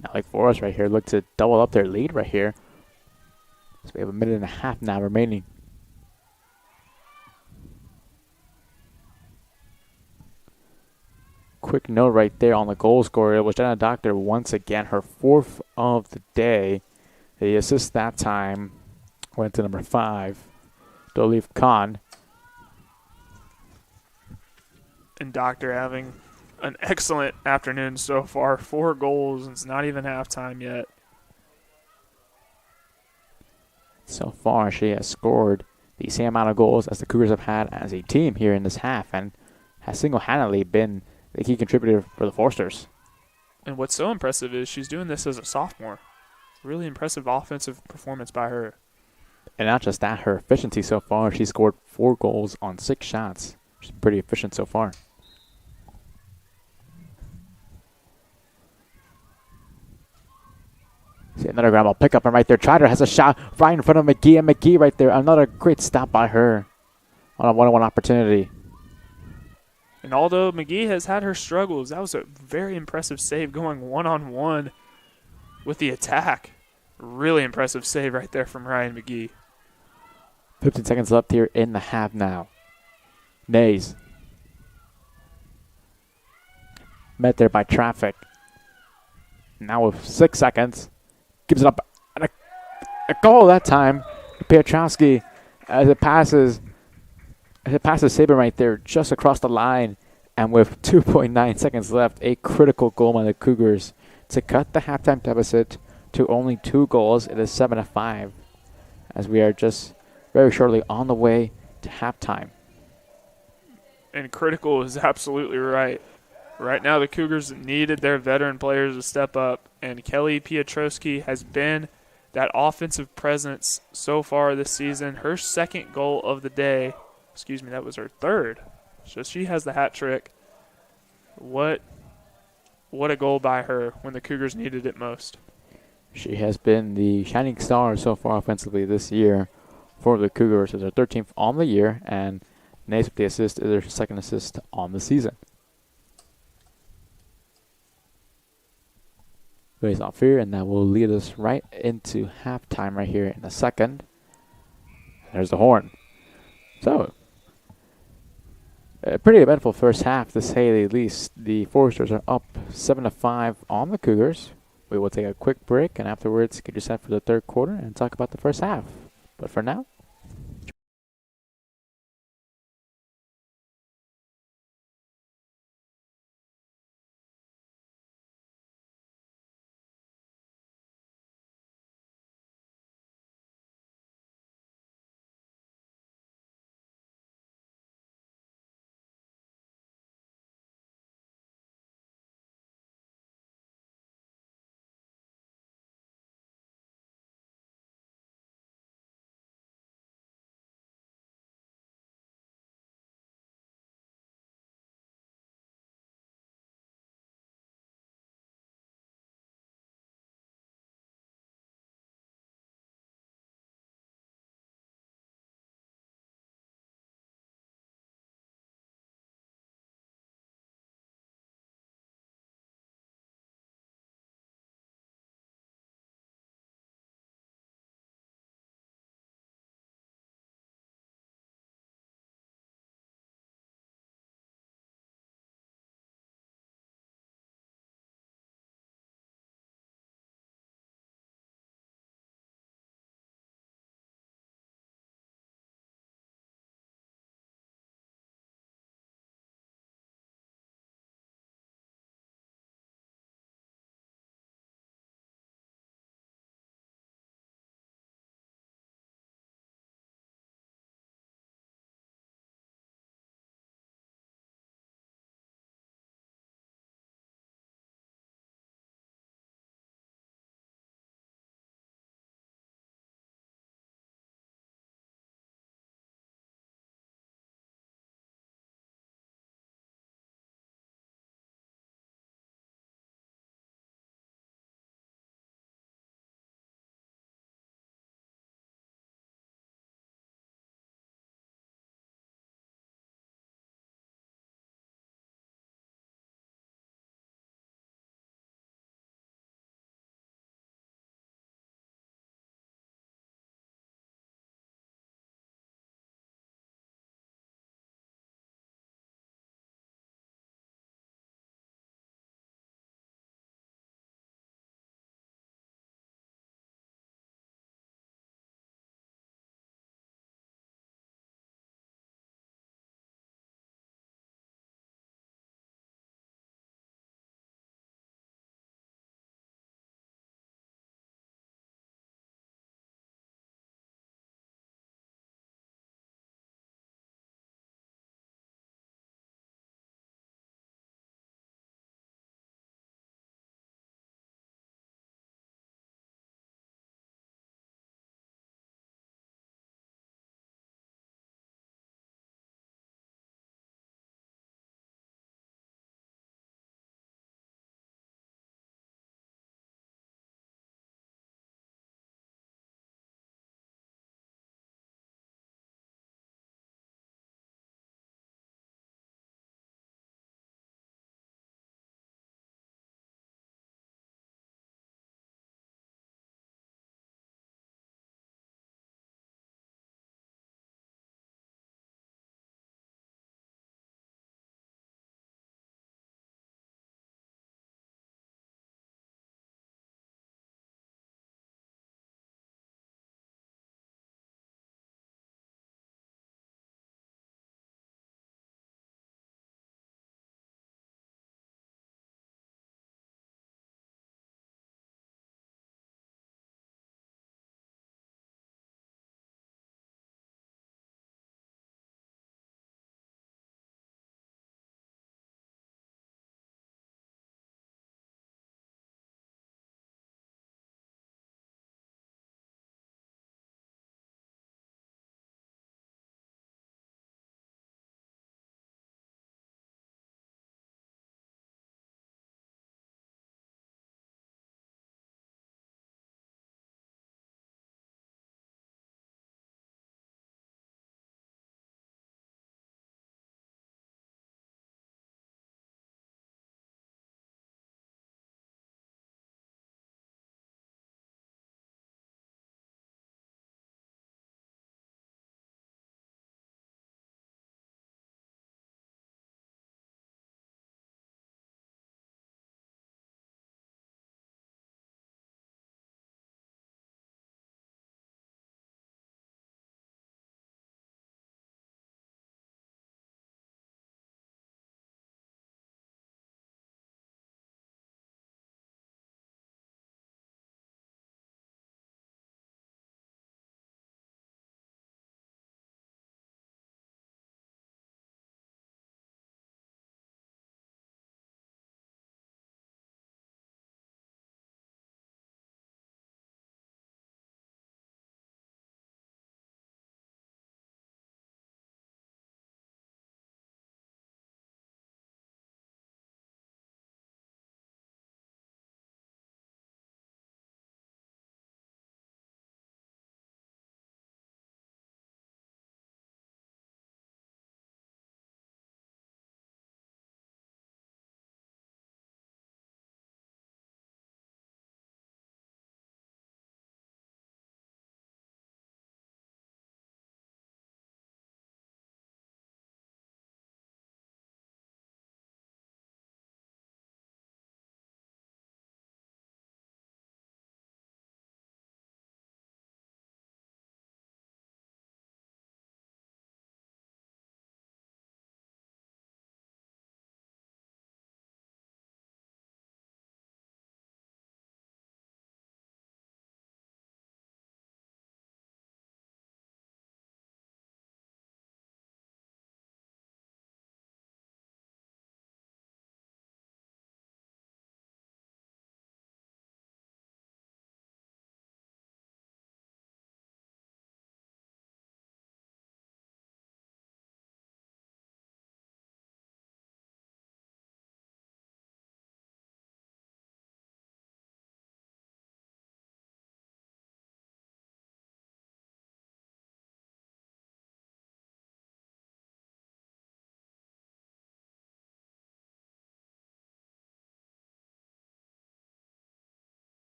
Now, Lake Forest right here look to double up their lead right here. So we have a minute and a half now remaining. Quick note right there on the goal scorer. It was Jenna Doctor once again, her 4th of the day. The assist that time went to number 5, Dolif Khan. And Doctor having an excellent afternoon so far. 4 goals, and it's not even halftime yet. So far, she has scored the same amount of goals as the Cougars have had as a team here in this half, and has single-handedly been the key contributor for the Foresters. And what's so impressive is she's doing this as a sophomore. Really impressive offensive performance by her. And not just that, her efficiency so far, she scored 4 goals on 6 shots. She's pretty efficient so far. See another grab ball pickup, and right there, Trotter has a shot right in front of McGee, and McGee right there, another great stop by her on a one-on-one opportunity. And although McGee has had her struggles, that was a very impressive save going one-on-one with the attack. Really impressive save right there from Ryan McGee. 15 seconds left here in the half now. Nays. Met there by traffic. Now with 6 seconds. Gives it up. And a goal that time. Piotrowski as it passes Saban right there just across the line. And with 2.9 seconds left, a critical goal by the Cougars to cut the halftime deficit to only 2 goals. It is 7-5 as we are just very shortly on the way to halftime. And critical is absolutely right. Right now the Cougars needed their veteran players to step up, and Kelly Piotrowski has been that offensive presence so far this season. Her 2nd goal of the day, that was her 3rd. So she has the hat trick. What a goal by her when the Cougars needed it most. She has been the shining star so far offensively this year for the Cougars. It's her 13th on the year, and Nace with the assist is her 2nd assist on the season. Raise off here, and that will lead us right into halftime right here in a second. There's the horn. So, a pretty eventful first half, to say the least. The Foresters are up 7-5 on the Cougars. We will take a quick break, and afterwards get you set for the third quarter and talk about the first half. But for now,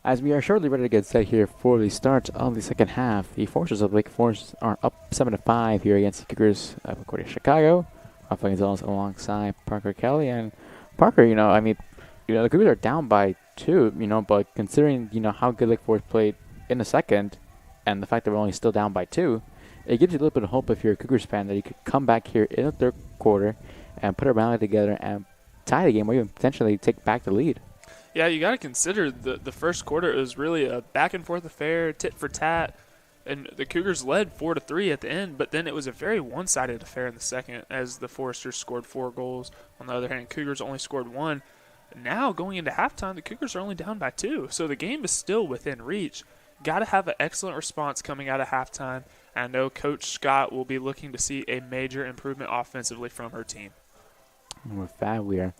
As we are shortly ready to get set here for the start of the second half, the Forces of Lake Forest are up 7-5 here against the Cougars of Concordia, Chicago. Offering Gonzalez alongside Parker Kelly. And Parker, the Cougars are down by 2, but considering, how good Lake Forest played in the second and the fact that we're only still down by 2, it gives you a little bit of hope if you're a Cougars fan that you could come back here in the third quarter and put a rally together and tie the game or even potentially take back the lead. Yeah, you got to consider the first quarter. It was really a back-and-forth affair, tit for tat, and the Cougars led 4-3 at the end, but then it was a very one-sided affair in the second as the Foresters scored 4 goals. On the other hand, Cougars only scored 1. Now, going into halftime, the Cougars are only down by 2, so the game is still within reach. Got to have an excellent response coming out of halftime, and I know Coach Scott will be looking to see a major improvement offensively from her team. And with that, we are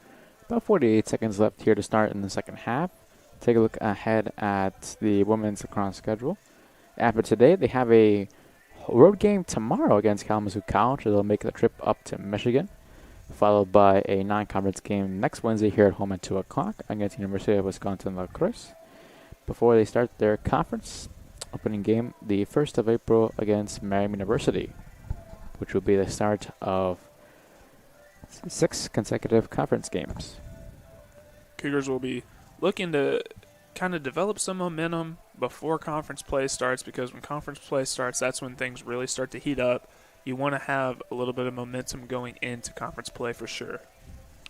about 48 seconds left here to start in the second half. Take a look ahead at the women's lacrosse schedule. After today, they have a road game tomorrow against Kalamazoo College. They'll make the trip up to Michigan, followed by a non-conference game next Wednesday here at home at 2 o'clock against the University of Wisconsin Lacrosse. Before they start their conference opening game, the 1st of April against Merriam University, which will be the start of 6 consecutive conference games. Cougars will be looking to kind of develop some momentum before conference play starts, because when conference play starts, that's when things really start to heat up. You want to have a little bit of momentum going into conference play for sure.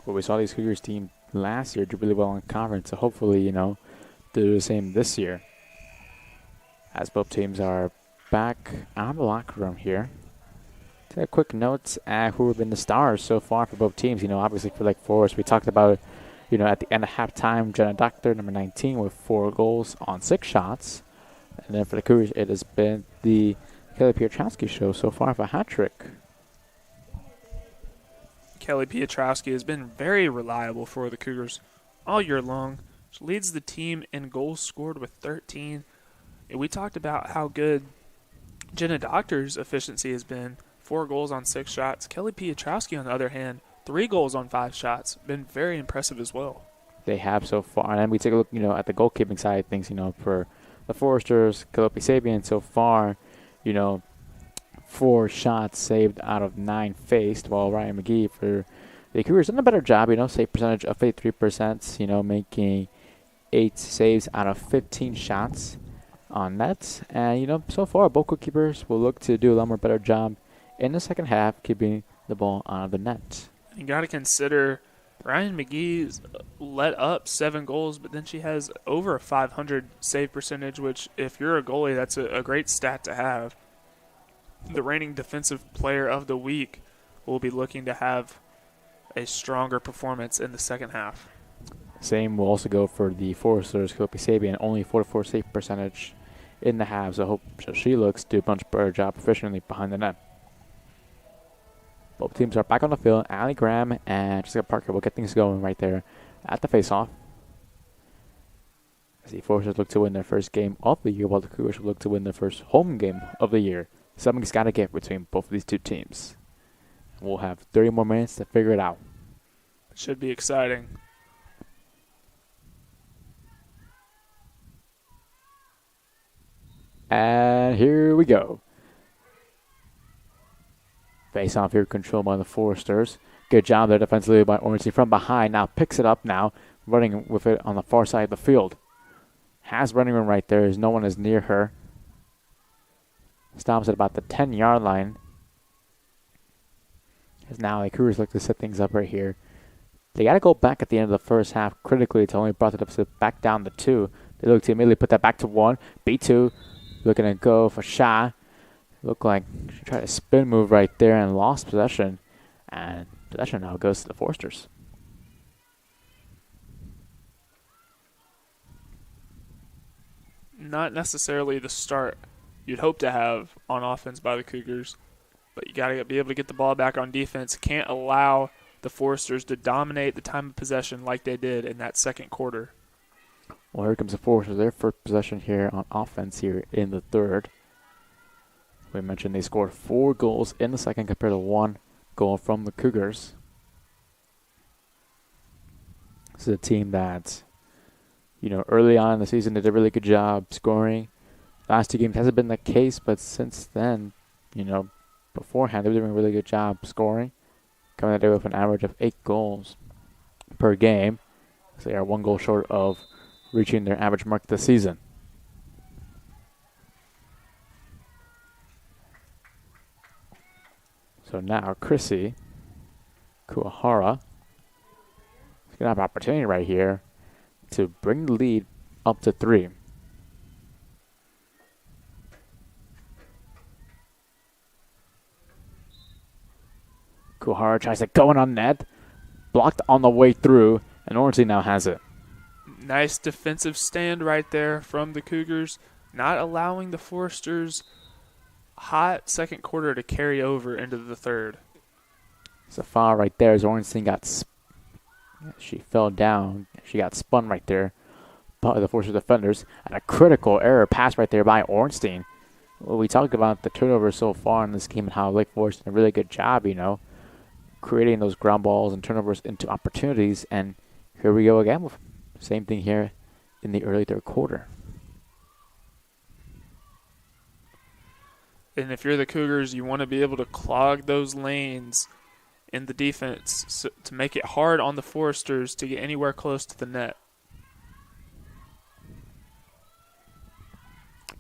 Well, we saw these Cougars team last year do really well in conference, so hopefully, do the same this year. As both teams are back out of the locker room here. Take a quick note at who have been the stars so far for both teams. Obviously for Lake Forest, we talked about, at the end of halftime, Jenna Doctor, number 19, with 4 goals on 6 shots. And then for the Cougars, it has been the Kelly Piotrowski show so far for a hat trick. Kelly Piotrowski has been very reliable for the Cougars all year long. She leads the team in goals scored with 13. And we talked about how good Jenna Doctor's efficiency has been. 4 goals on 6 shots. Kelly Piotrowski, on the other hand, 3 goals on 5 shots. Been very impressive as well. They have so far. And then we take a look, at the goalkeeping side of things, for the Foresters, Calliope Sabian so far, 4 shots saved out of 9 faced, while Ryan McGee for the Cougars done a better job, save percentage of 53%, making 8 saves out of 15 shots on net. And, so far, both goalkeepers will look to do a lot more better job in the second half, keeping the ball out of the net. You got to consider Ryan McGee's let up 7 goals, but then she has over a 500 save percentage, which if you're a goalie, that's a great stat to have. The reigning defensive player of the week will be looking to have a stronger performance in the second half. Same will also go for the Foresters, Calliope Sabian, only 44 save percentage in the half, so I hope she looks to do a much better job efficiently behind the net. Both teams are back on the field. Allie Graham and Jessica Parker will get things going right there at the face-off. As the Foresters look to win their first game of the year, while the Cougars will look to win their first home game of the year. Something's got to get between both of these two teams. We'll have 30 more minutes to figure it out. It should be exciting. And here we go. Face off here, controlled by the Foresters. Good job there defensively by Ormsey from behind. Now picks it up now, running with it on the far side of the field. Has running room right there as no one is near her. Stops at about the 10-yard line. As now the Cougars look to set things up right here. They got to go back at the end of the first half critically to only brought it up to back down to 2. They look to immediately put that back to 1. B2 looking to go for shot. Looked like she tried a spin move right there and lost possession. And possession now goes to the Foresters. Not necessarily the start you'd hope to have on offense by the Cougars, but you got to be able to get the ball back on defense. Can't allow the Foresters to dominate the time of possession like they did in that second quarter. Well, here comes the Foresters. Their first possession here on offense here in the third. We mentioned they scored 4 goals in the second compared to 1 goal from the Cougars. This is a team that early on in the season, did a really good job scoring. Last 2 games hasn't been the case, but since then, beforehand, they were doing a really good job scoring. Coming today with an average of 8 goals per game. So they are 1 goal short of reaching their average mark this season. So now Chrissy Kuahara is going to have an opportunity right here to bring the lead up to 3. Kuahara tries to go in on net. Blocked on the way through, and Orangey now has it. Nice defensive stand right there from the Cougars, not allowing the Foresters' hot second quarter to carry over into the third. It's a foul right there as Orangey she fell down. She got spun right there by the Foresters defenders. And a critical error pass right there by Ornstein. Well, we talked about the turnovers so far in this game and how Lake Forest did a really good job, creating those ground balls and turnovers into opportunities. And here we go again with same thing here in the early third quarter. And if you're the Cougars, you want to be able to clog those lanes in the defense to make it hard on the Foresters to get anywhere close to the net.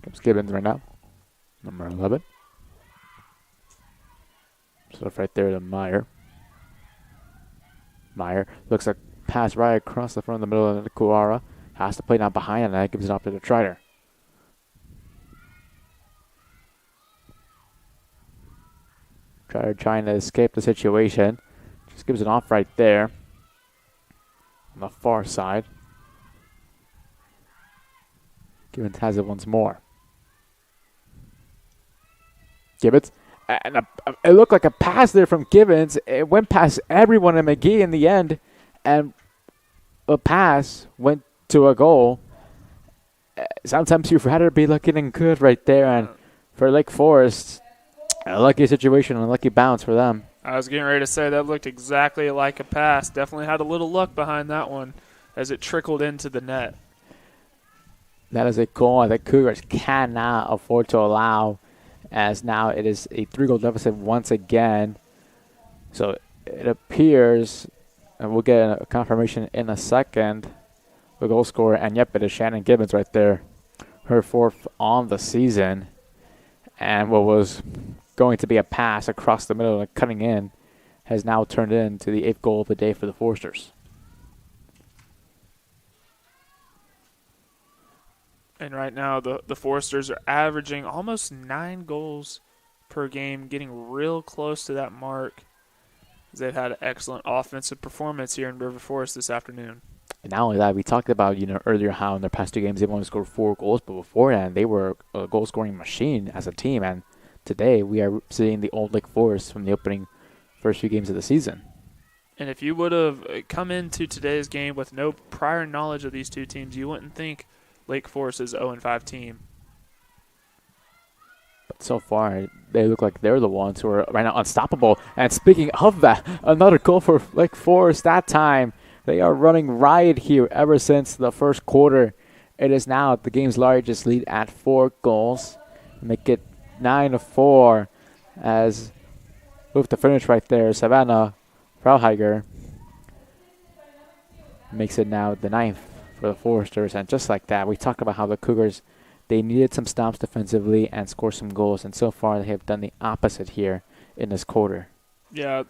Comes Gibbons right now, number 11. So right there to Meyer. Meyer looks like pass right across the front of the middle of the Kuahara. Has to play down behind, and that gives it off to the Trider. Trider trying to escape the situation. Just gives it off right there on the far side. Gibbons has it once more. Gibbons. And it looked like a pass there from Gibbons. It went past everyone in McGee in the end. And a pass went to a goal. Sometimes you've had to be looking good right there. And for Lake Forest, a lucky situation and a lucky bounce for them. I was getting ready to say that looked exactly like a pass. Definitely had a little luck behind that one as it trickled into the net. That is a goal that Cougars cannot afford to allow, as now it is a 3-goal deficit once again. So it appears, and we'll get a confirmation in a second, the goal scorer, and yep, it is Shannon Gibbons right there, her 4th on the season. And what was going to be a pass across the middle and cutting in has now turned into the 8th goal of the day for the Foresters. And right now, the Foresters are averaging almost 9 goals per game, getting real close to that mark. They've had an excellent offensive performance here in River Forest this afternoon. And not only that, we talked about earlier how in their past 2 games they've only scored 4 goals, but beforehand they were a goal-scoring machine as a team. And today we are seeing the old Lake Forest from the opening first few games of the season. And if you would have come into today's game with no prior knowledge of these two teams, you wouldn't think Lake Forest is 0-5 team. But so far, they look like they're the ones who are right now unstoppable. And speaking of that, another goal for Lake Forest that time. They are running riot here ever since the first quarter. It is now the game's largest lead at 4 goals. Make it 9-4 as with the finish right there, Savannah Frauheiger makes it now the 9th for the Foresters. And just like that, we talked about how the Cougars, they needed some stops defensively and score some goals. And so far, they have done the opposite here in this quarter. Yeah,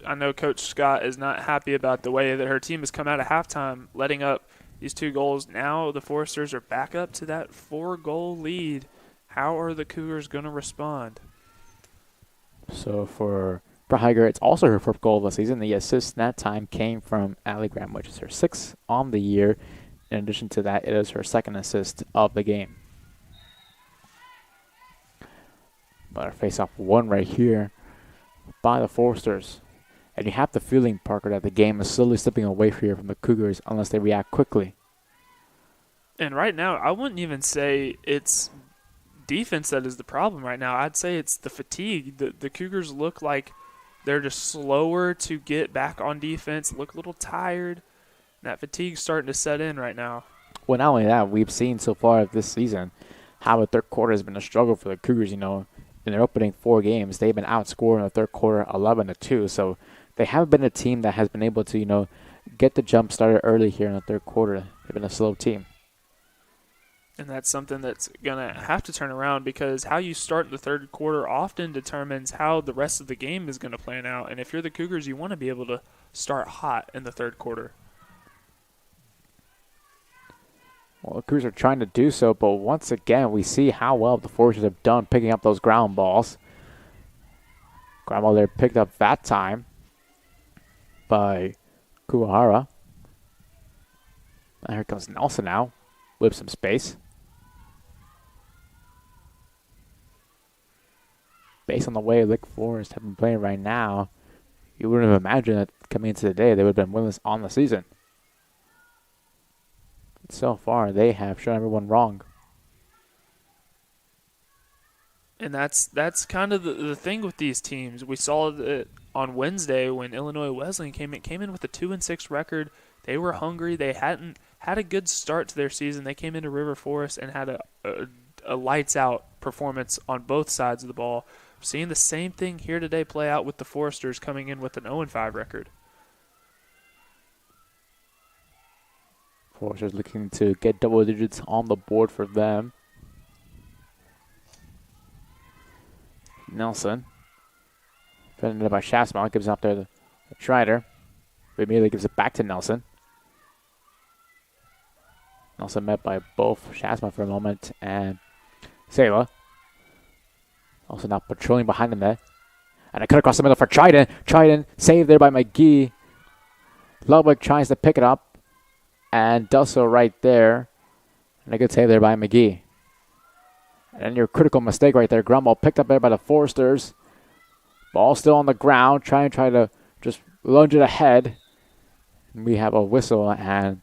I know Coach Scott is not happy about the way that her team has come out of halftime, letting up these 2 goals. Now the Foresters are back up to that 4-goal lead. How are the Cougars going to respond? So for Frauheiger, it's also her 4th goal of the season. The assist that time came from Allie Graham, which is her 6th on the year. In addition to that, it is her 2nd assist of the game. But our face-off one right here by the Foresters. And you have the feeling, Parker, that the game is slowly slipping away here from the Cougars unless they react quickly. And right now, I wouldn't even say it's defense that is the problem right now. I'd say it's the fatigue. The Cougars look like they're just slower to get back on defense, look a little tired. That fatigue's starting to set in right now. Well, not only that, we've seen so far this season how the third quarter has been a struggle for the Cougars. In their opening 4 games, they've been outscored in the third quarter 11-2. So they haven't been a team that has been able to, get the jump started early here in the third quarter. They've been a slow team. And that's something that's going to have to turn around, because how you start in the third quarter often determines how the rest of the game is going to plan out. And if you're the Cougars, you want to be able to start hot in the third quarter. Well, the Cougars are trying to do so, but once again, we see how well the Foresters have done picking up those ground balls. Ground ball there picked up that time by Kuwahara. And here comes Nelson now with some space. Based on the way Lake Forest have been playing right now, you wouldn't have imagined that coming into the day they would have been winless on the season. So far, they have shown everyone wrong. And that's kind of the thing with these teams. We saw it on Wednesday when Illinois Wesleyan came in with a 2-6 record. They were hungry. They hadn't had a good start to their season. They came into River Forest and had a lights out performance on both sides of the ball. We're seeing the same thing here today play out with the Foresters coming in with an 0-5 record. Foresters looking to get double digits on the board for them. Nelson. Defended by Shasma. Gives out there the Trider. Immediately gives it back to Nelson. Nelson met by both Shasma for a moment and Seva. Also now patrolling behind him there. And a cut across the middle for Trident. Trident saved there by McGee. Ludwig tries to pick it up. And does so right there. And a good save there by McGee. And your critical mistake right there. Ground ball picked up there by the Foresters. Ball still on the ground. Try to just lunge it ahead. And we have a whistle and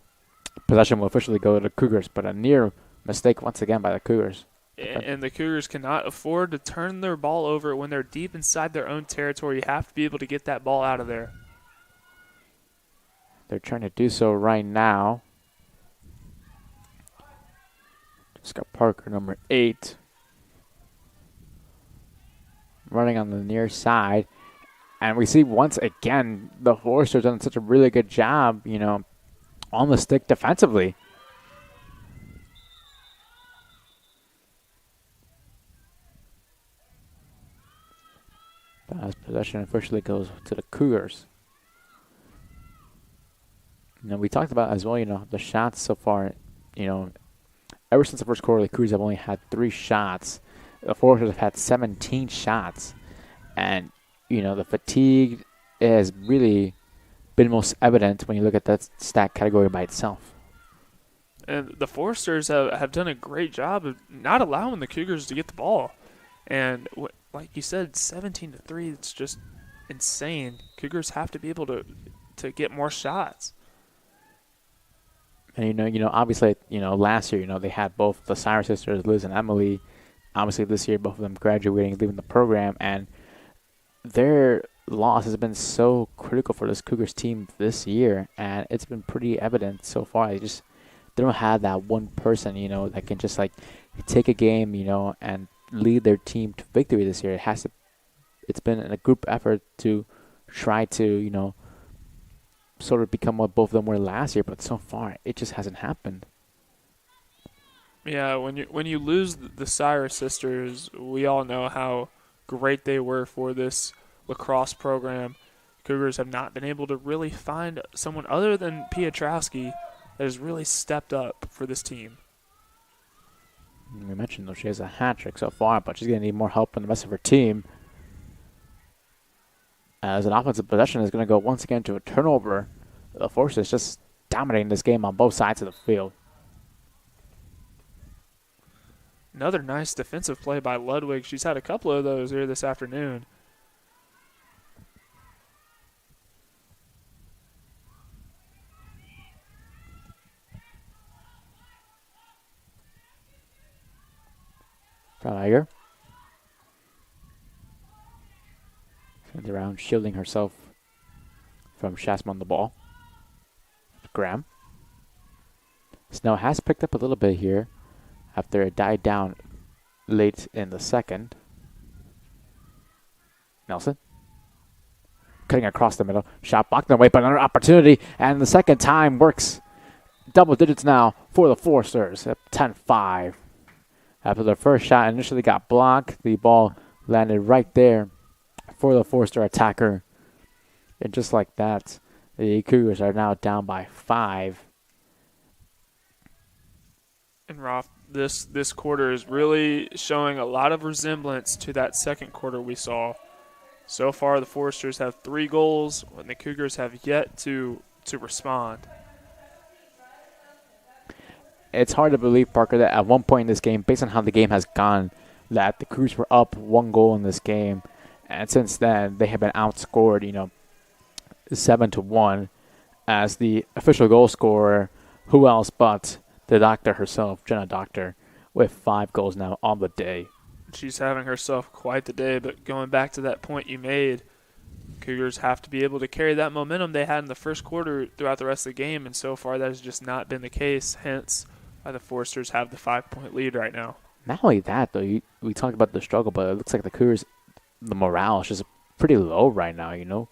possession will officially go to the Cougars. But a near mistake once again by the Cougars. And the Cougars cannot afford to turn their ball over when they're deep inside their own territory. You have to be able to get that ball out of there. They're trying to do so right now. Jessica Parker, number 8. Running on the near side. And we see once again the Foresters done such a really good job, on the stick defensively. Pass possession officially goes to the Cougars. We talked about as well, the shots so far, ever since the first quarter, the Cougars have only had 3 shots. The Foresters have had 17 shots. And, the fatigue has really been most evident when you look at that stat category by itself. And the Foresters have done a great job of not allowing the Cougars to get the ball. And like you said, 17-3, it's just insane. Cougars have to be able to get more shots. And, obviously, last year, they had both the Cyrus sisters, Liz and Emily. Obviously, this year, both of them graduating, leaving the program. And their loss has been so critical for this Cougars team this year. And it's been pretty evident so far. They don't have that one person, that can just, take a game, and lead their team to victory this year. It's been a group effort to try to, sort of become what both of them were last year, but so far it just hasn't happened. Yeah, when you lose the Cyrus sisters, we all know how great they were for this lacrosse program. Cougars have not been able to really find someone other than Piotrowski that has really stepped up for this team. We mentioned, though, she has a hat trick so far, but she's going to need more help from the rest of her team. As an offensive possession is going to go once again to a turnover. The Foresters just dominating this game on both sides of the field. Another nice defensive play by Ludwig. She's had a couple of those here this afternoon. Fraliger sends around, shielding herself from Shasma on the ball. Graham. Snow has picked up a little bit here after it died down late in the second. Nelson. Cutting across the middle. Shot blocked away, but another opportunity. And the second time works. Double digits now for the Foresters at 10-5. After the first shot initially got blocked, the ball landed right there for the Forester attacker. And just like that, the Cougars are now down by 5. And Roth, this quarter is really showing a lot of resemblance to that second quarter we saw. So far, the Foresters have 3 goals, and the Cougars have yet to respond. It's hard to believe, Parker, that at one point in this game, based on how the game has gone, that the Cougars were up 1 goal in this game. And since then, they have been outscored, 7-1 as the official goal scorer. Who else but the doctor herself, Jenna Doctor, with 5 goals now on the day. She's having herself quite the day, but going back to that point you made, Cougars have to be able to carry that momentum they had in the first quarter throughout the rest of the game, and so far that has just not been the case, hence why the Foresters have the 5-point lead right now. Not only that, though, we talked about the struggle, but it looks like the Cougars, the morale is just pretty low right now, You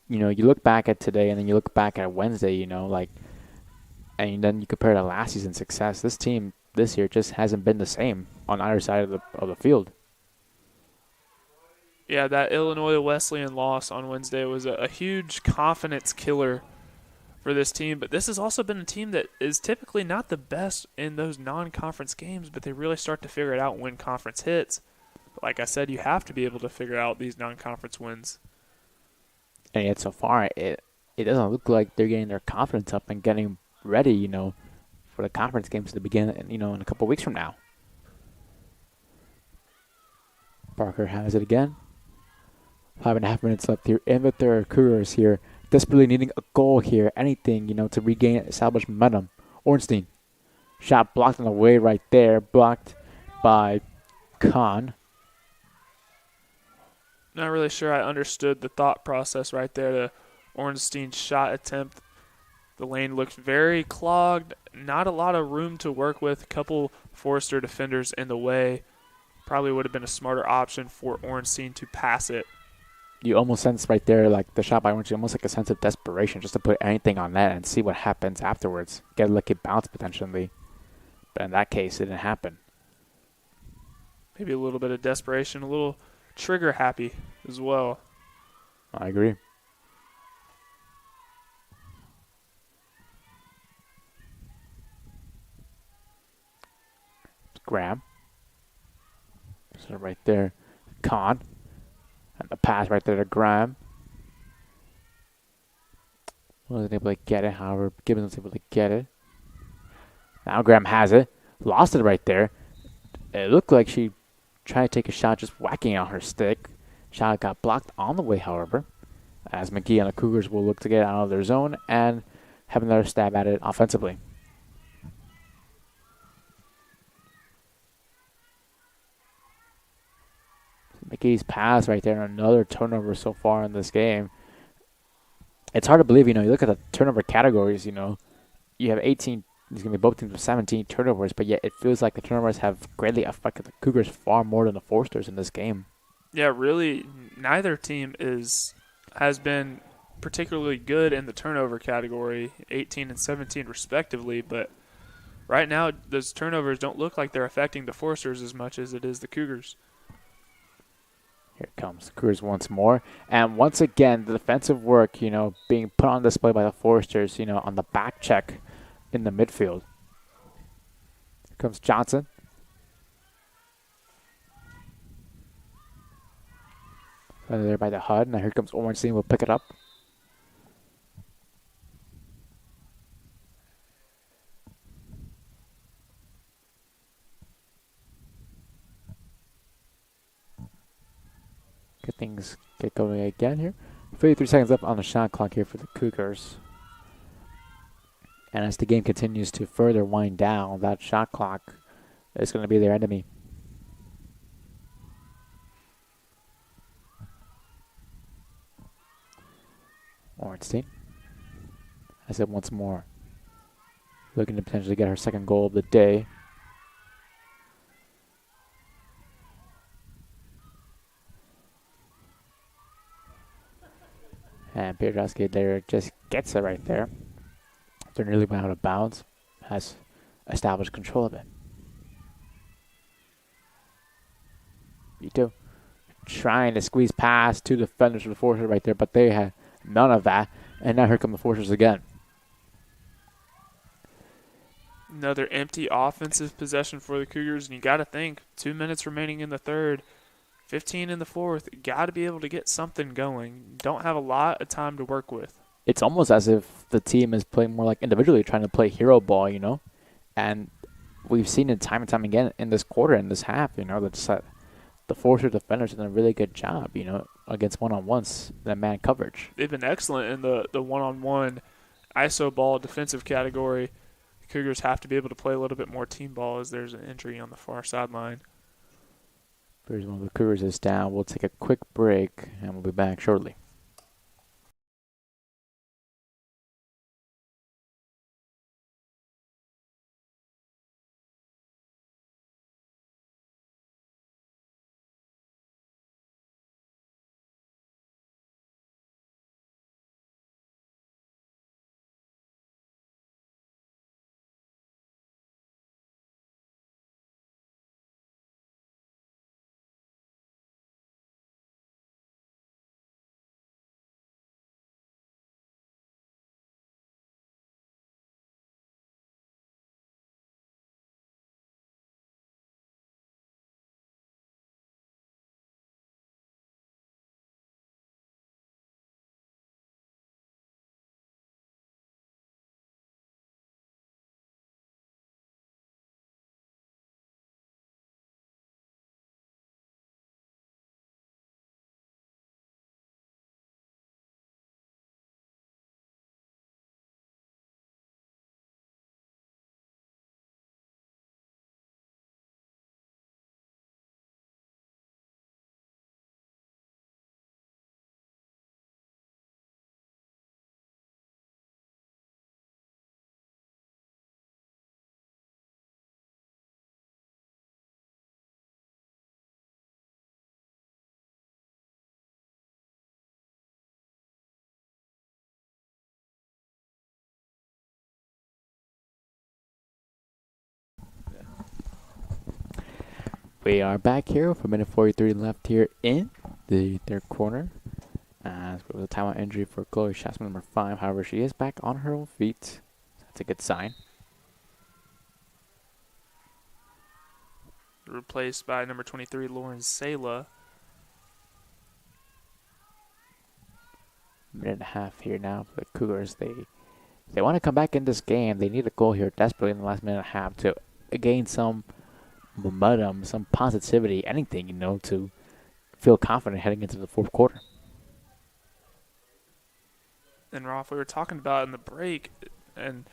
look back at today and then you look back at Wednesday, and then you compare to last season's success. This team this year just hasn't been the same on either side of the field. Yeah, that Illinois Wesleyan loss on Wednesday was a huge confidence killer for this team, but this has also been a team that is typically not the best in those non-conference games, but they really start to figure it out when conference hits. But like I said, you have to be able to figure out these non-conference wins. And yet so far, it doesn't look like they're getting their confidence up and getting ready, for the conference games to begin, in a couple weeks from now. Parker has it again. 5.5 minutes left here in the third. Cougars here desperately needing a goal here, anything, to regain established momentum. Ornstein. Shot blocked on the way right there, blocked by Kahn. Not really sure I understood the thought process right there. The Ornstein shot attempt, the lane looked very clogged, not a lot of room to work with, a couple Forester defenders in the way. Probably would have been a smarter option for Ornstein to pass it. You almost sense right there, like the shot by Ornstein, almost like a sense of desperation just to put anything on that and see what happens afterwards. Get a lucky bounce potentially. But in that case, it didn't happen. Maybe a little bit of desperation, a little trigger happy as well. I agree. Graham. So right there, Kahn. And the pass right there to Graham. Wasn't able to get it, however, Gibbons was able to get it. Now Graham has it. Lost it right there. It looked like she tried to take a shot, just whacking out her stick. Shot got blocked on the way, however, as McGee and the Cougars will look to get out of their zone and have another stab at it offensively. McGee's pass right there, another turnover so far in this game. It's hard to believe, you look at the turnover categories, you have 18, there's going to be both teams with 17 turnovers, but yet it feels like the turnovers have greatly affected the Cougars far more than the Foresters in this game. Yeah, really, neither team has been particularly good in the turnover category, 18 and 17 respectively, but right now those turnovers don't look like they're affecting the Foresters as much as it is the Cougars. Here comes the Cougars once more. And once again, the defensive work, being put on display by the Foresters, on the back check in the midfield. Here comes Johnson. There by the HUD. Now here comes Ornstein. We'll pick it up. Get things get going again here. 53 seconds left on the shot clock here for the Cougars. And as the game continues to further wind down, that shot clock is going to be their enemy. Ornstein has it once more. looking to potentially get her second goal of the day. And Piotrowski there just gets it right there. They're nearly went out of bounds. Has established control of it. Vito trying to squeeze past two defenders of the Forcers right there, but they had none of that. And now here come the Forcers again. Another empty offensive possession for the Cougars, and you got to think 2 minutes remaining in the third, 15 in the fourth. Got to be able to get something going. Don't have a lot of time to work with. It's almost as if the team is playing more like individually, trying to play hero ball, you know. And we've seen it time and time again in this quarter, in this half, you know, that the Forcer defenders have done a really good job, you know, against one-on-ones, that man coverage. They've been excellent in the one-on-one ISO ball defensive category. The Cougars have to be able to play a little bit more team ball as there's an injury on the far sideline. Here's one of the Cougars is down. We'll take a quick break, and we'll be back shortly. We are back here with a minute 43 left here in the third quarter. It was a timeout injury for Chloe Schatzman, number 5. However, she is back on her own feet. That's a good sign. Replaced by number 23, Lauren Sala. Minute and a half here now for the Cougars. They want to come back in this game. They need a goal here desperately in the last minute and a half to gain some momentum, some positivity, anything, you know, to feel confident heading into the fourth quarter. And Rolf, we were talking about in the break and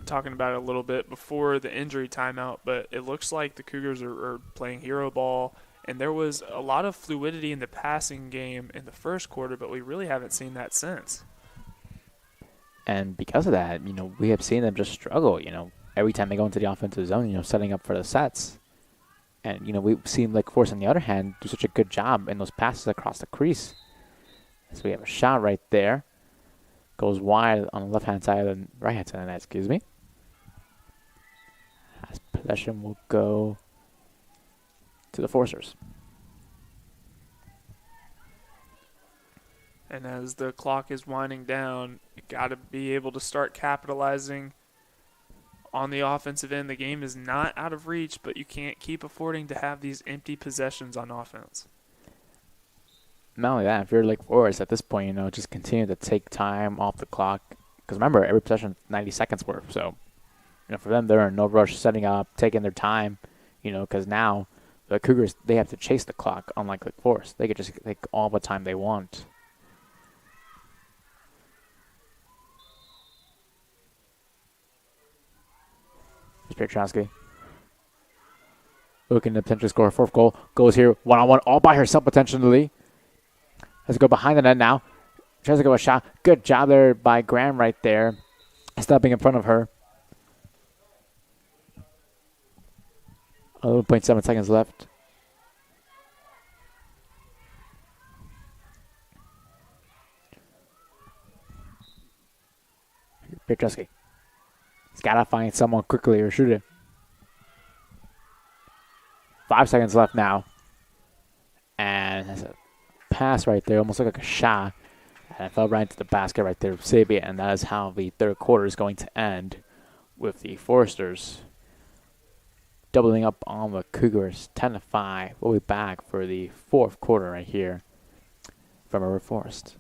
talking about it a little bit before the injury timeout, but it looks like the Cougars are playing hero ball, and there was a lot of fluidity in the passing game in the first quarter, but we really haven't seen that since. And because of that, you know, we have seen them just struggle, you know, every time they go into the offensive zone, you know, setting up for the sets. And, you know, we've seen Lake Forest, on the other hand, do such a good job in those passes across the crease. So we have a shot right there. Goes wide on the left-hand side and right-hand side of the net, excuse me. As possession will go to the Forcers. And as the clock is winding down, you got to be able to start capitalizing on the offensive end. The game is not out of reach, but you can't keep affording to have these empty possessions on offense. Not only that, if you're Lake Forest at this point, you know, just continue to take time off the clock. Because remember, every possession is 90 seconds worth. So, you know, for them, they're in no rush, setting up, taking their time, you know, because now the Cougars, they have to chase the clock, unlike Lake Forest. They could just take all the time they want. Piotrowski looking to potentially score a fourth goal. Goes here one-on-one all by herself potentially. Has to go behind the net now. Tries to go a shot. Good job there by Graham right there. Stepping in front of her. 11.7 seconds left. Petruski. He's got to find someone quickly or shoot it. 5 seconds left now. And there's a pass right there. Almost looked like a shot. And it fell right into the basket right there. Save it. And that is how the third quarter is going to end, with the Foresters doubling up on the Cougars 10-5. We'll be back for the fourth quarter right here from River Forest.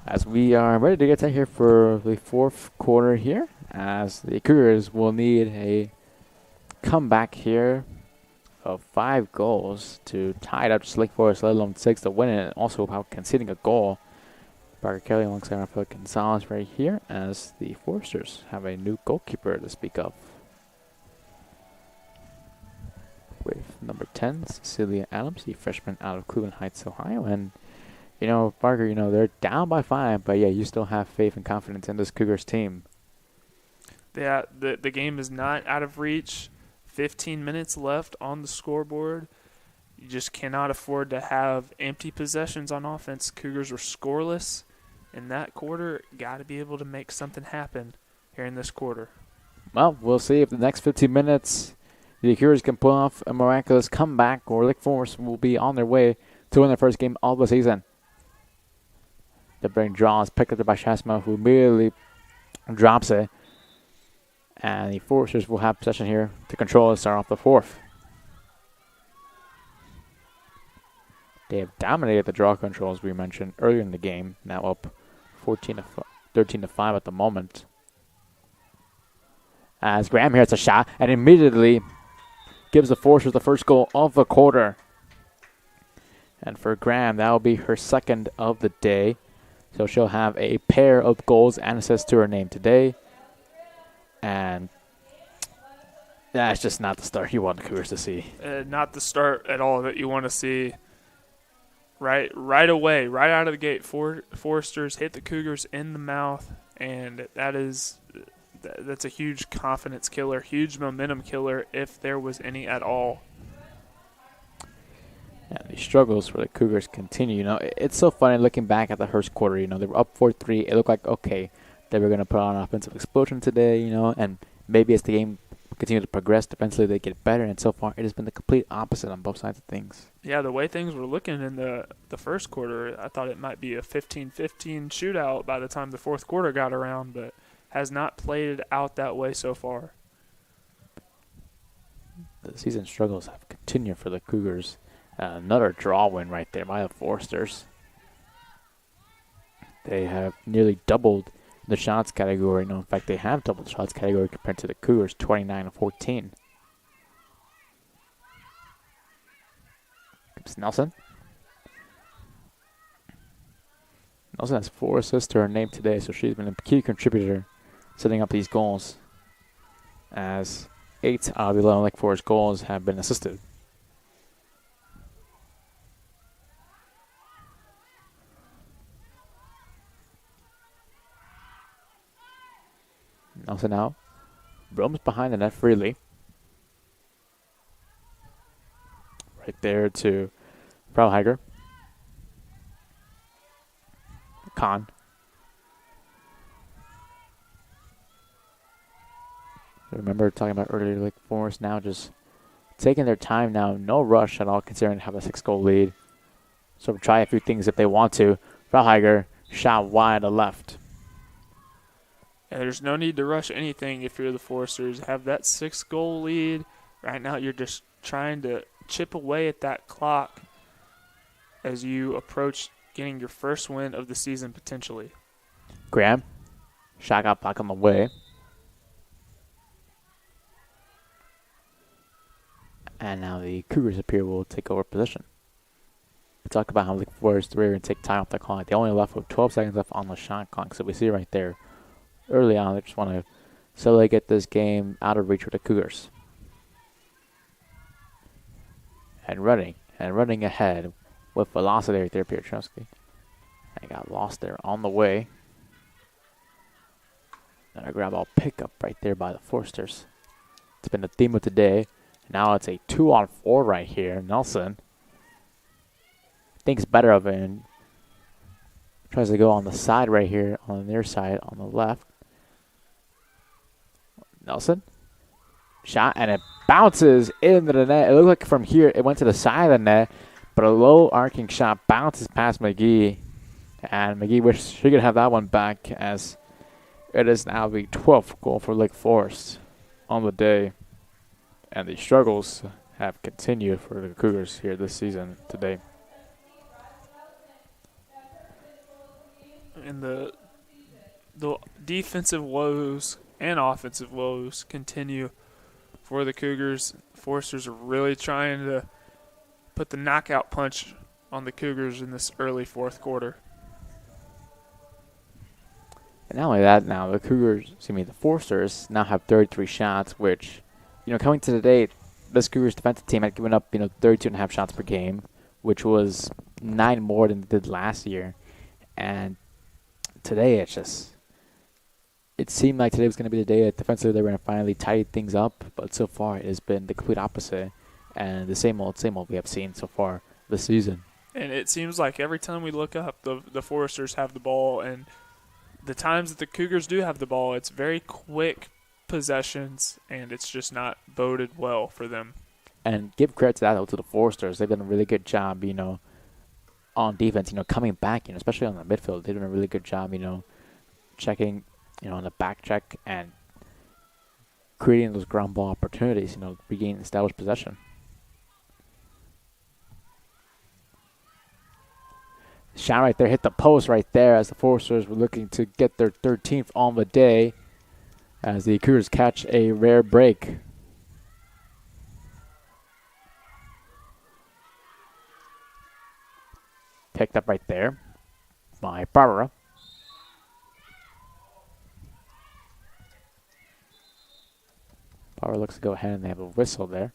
As we are ready to get set here for the fourth quarter here, as the Cougars will need a comeback here of 5 goals to tie it up to Lake Forest, let alone 6 to win it, and also without conceding a goal. Parker Kelly alongside Rafael Gonzalez right here, as the Foresters have a new goalkeeper to speak of, with number 10, Cecilia Adams, the freshman out of Cleveland Heights, Ohio. And you know, Parker, you know, they're down by 5, but yeah, you still have faith and confidence in this Cougars team. Yeah, the game is not out of reach. 15 minutes left on the scoreboard. You just cannot afford to have empty possessions on offense. Cougars were scoreless in that quarter. Got to be able to make something happen here in this quarter. Well, we'll see if the next 15 minutes the Cougars can pull off a miraculous comeback, or Lake Forest will be on their way to win their first game of the season. The big draw is picked up by Shasma, who immediately drops it. And the Foresters will have possession here to control and start off the fourth. They have dominated the draw control, as we mentioned earlier in the game. Now up 13 to 5 at the moment. As Graham here hits a shot and immediately gives the Foresters the first goal of the quarter. And for Graham, that will be her second of the day. So she'll have a pair of goals and assists to her name today. And that's just not the start you want the Cougars to see. Not the start at all that you want to see. Right away, right out of the gate, Foresters hit the Cougars in the mouth, and that's a huge confidence killer, huge momentum killer, if there was any at all. And the struggles for the Cougars continue. You know, it's so funny looking back at the first quarter. You know, they were up 4-3. It looked like, okay, they were going to put on an offensive explosion today, you know, and maybe as the game continued to progress defensively, they get better. And so far, it has been the complete opposite on both sides of things. Yeah, the way things were looking in the first quarter, I thought it might be a 15-15 shootout by the time the fourth quarter got around, but has not played out that way so far. The season struggles have continued for the Cougars. Another draw win right there by the Foresters. They have nearly doubled the shots category. In fact, they have double the shots category compared to the Cougars, 29-14. It's Nelson. Nelson has 4 assists to her name today, so she's been a key contributor setting up these goals, as 8 out of the 11 Lake Forest goals have been assisted. Nelson now roams behind the net freely. Right there to Frauheiger. Kahn. Remember talking about earlier, Lake Forest now just taking their time now. No rush at all, considering they have a 6-goal lead. So try a few things if they want to. Frauheiger shot wide to left. Yeah, there's no need to rush anything if you're the Foresters. Have that 6-goal lead. Right now you're just trying to chip away at that clock as you approach getting your first win of the season potentially. Graham. Shot got blocked on the way. And now the Cougars up here will take over position. We talked about how Lake Forest were going to take time off the clock. They only left with 12 seconds left on the shot clock. So we see right there, early on, they just want to slowly get this game out of reach with the Cougars. And running ahead with velocity right there, Piotrowski. And got lost there on the way. And a grab ball pickup right there by the Foresters. It's been the theme of today. Now it's a 2-on-4 right here. Nelson thinks better of it and tries to go on the side right here, on the near side, on the left. Nelson. Shot, and it bounces into the net. It looked like from here it went to the side of the net, but a low arcing shot bounces past McGee. And McGee wishes she could have that one back, as it is now the 12th goal for Lake Forest on the day. And the struggles have continued for the Cougars here this season today. And the defensive woes and offensive woes continue for the Cougars. Foresters are really trying to put the knockout punch on the Cougars in this early fourth quarter. And not only that, now the Foresters now have 33 shots, which, coming to the date, this Cougars defensive team had given up, 32.5 shots per game, which was 9 more than they did last year. And today it seemed like today was going to be the day that defensively they were going to finally tidy things up, but so far it has been the complete opposite, and the same old we have seen so far this season. And it seems like every time we look up, the Foresters have the ball, and the times that the Cougars do have the ball, it's very quick possessions, and it's just not boded well for them. And give credit to that, though, to the Foresters. They've done a really good job, on defense, coming back, especially on the midfield. They've done a really good job, checking, on the back check and creating those ground ball opportunities, regaining established possession. Shot right there, hit the post right there as the Foresters were looking to get their 13th on the day, as the Cougars catch a rare break. Picked up right there by Barbara. Barbara looks to go ahead and they have a whistle there.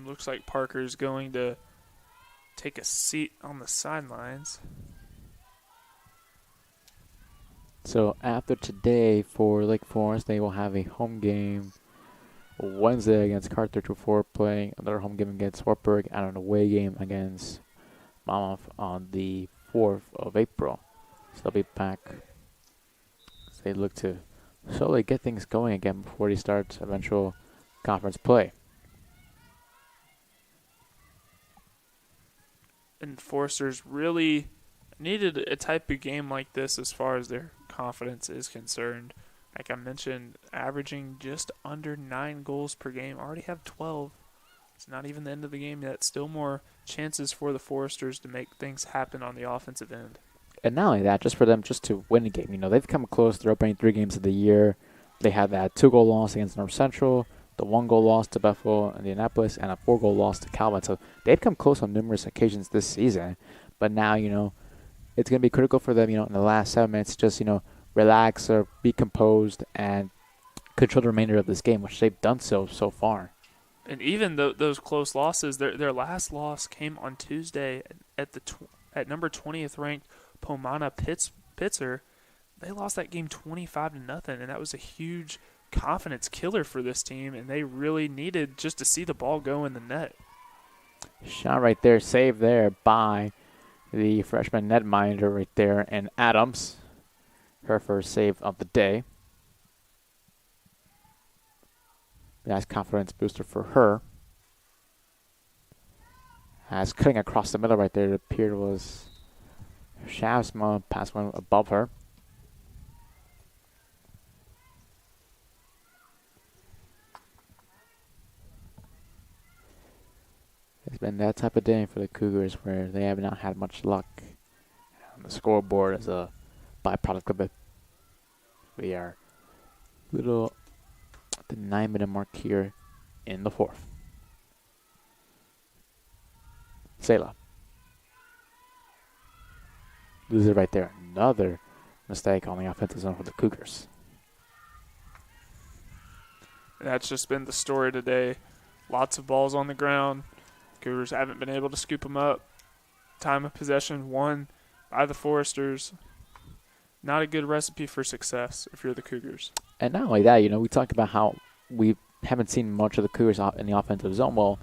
Looks like Parker's going to take a seat on the sidelines. So after today for Lake Forest, they will have a home game Wednesday against Carthage before playing another home game against Wartburg and an away game against Monmouth on the 4th of April. So they'll be back as they look to slowly get things going again before they start eventual conference play. And Foresters really needed a type of game like this as far as their confidence is concerned. Like I mentioned, averaging just under 9 goals per game. Already have 12 It's not even the end of the game yet. Still more chances for the Foresters to make things happen on the offensive end. And not only that, just for them just to win a game. You know, they've come close. They're opening 3 games of the year. They had that 2-goal loss against North Central, the 1-goal loss to Bethel, Indianapolis, and a 4-goal loss to Calvin. So they've come close on numerous occasions this season. But now, you know, it's going to be critical for them, you know, in the last 7 minutes, just, you know, relax or be composed and control the remainder of this game, which they've done so far. And even those close losses, their last loss came on Tuesday at number 20th ranked Pomona Pitzer. They lost that game 25-0, and that was a huge confidence killer for this team, and they really needed just to see the ball go in the net. Shot right there, saved there by the freshman netminder right there, and Adams, her first save of the day. Nice confidence booster for her. As cutting across the middle right there, it appeared was Shavsma, pass one above her. It's been that type of day for the Cougars where they have not had much luck. And the scoreboard is a byproduct of it. We are little at the 9-minute mark here in the 4th. Selah. Loses it right there. Another mistake on the offensive zone for the Cougars. That's just been the story today. Lots of balls on the ground. Cougars haven't been able to scoop them up. Time of possession won by the Foresters. Not a good recipe for success if you're the Cougars. And not only that, you know, we talked about how we haven't seen much of the Cougars in the offensive zone. Well,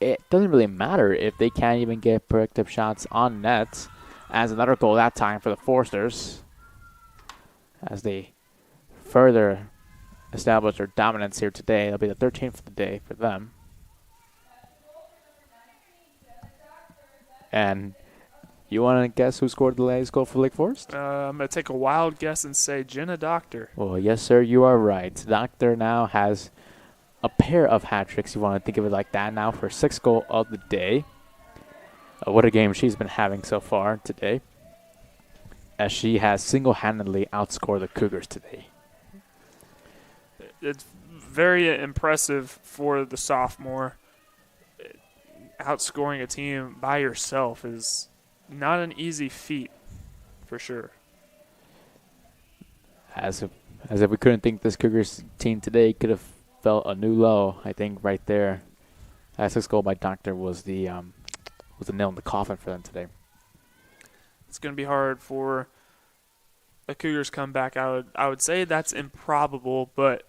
it doesn't really matter if they can't even get productive shots on net. As another goal that time for the Foresters, as they further establish their dominance here today. It'll be the 13th of the day for them. And you want to guess who scored the latest goal for Lake Forest? I'm going to take a wild guess and say Jenna Doctor. Well, yes, sir, you are right. Doctor now has a pair of hat tricks. You want to think of it like that now for 6th goal of the day. What a game she's been having so far today, as she has single-handedly outscored the Cougars today. It's very impressive for the sophomore. Outscoring a team by yourself is not an easy feat, for sure. As if we couldn't think this Cougars team today could have felt a new low, I think right there. That 6th goal by Doctor was the nail in the coffin for them today. It's going to be hard for a Cougars comeback. I would say that's improbable, but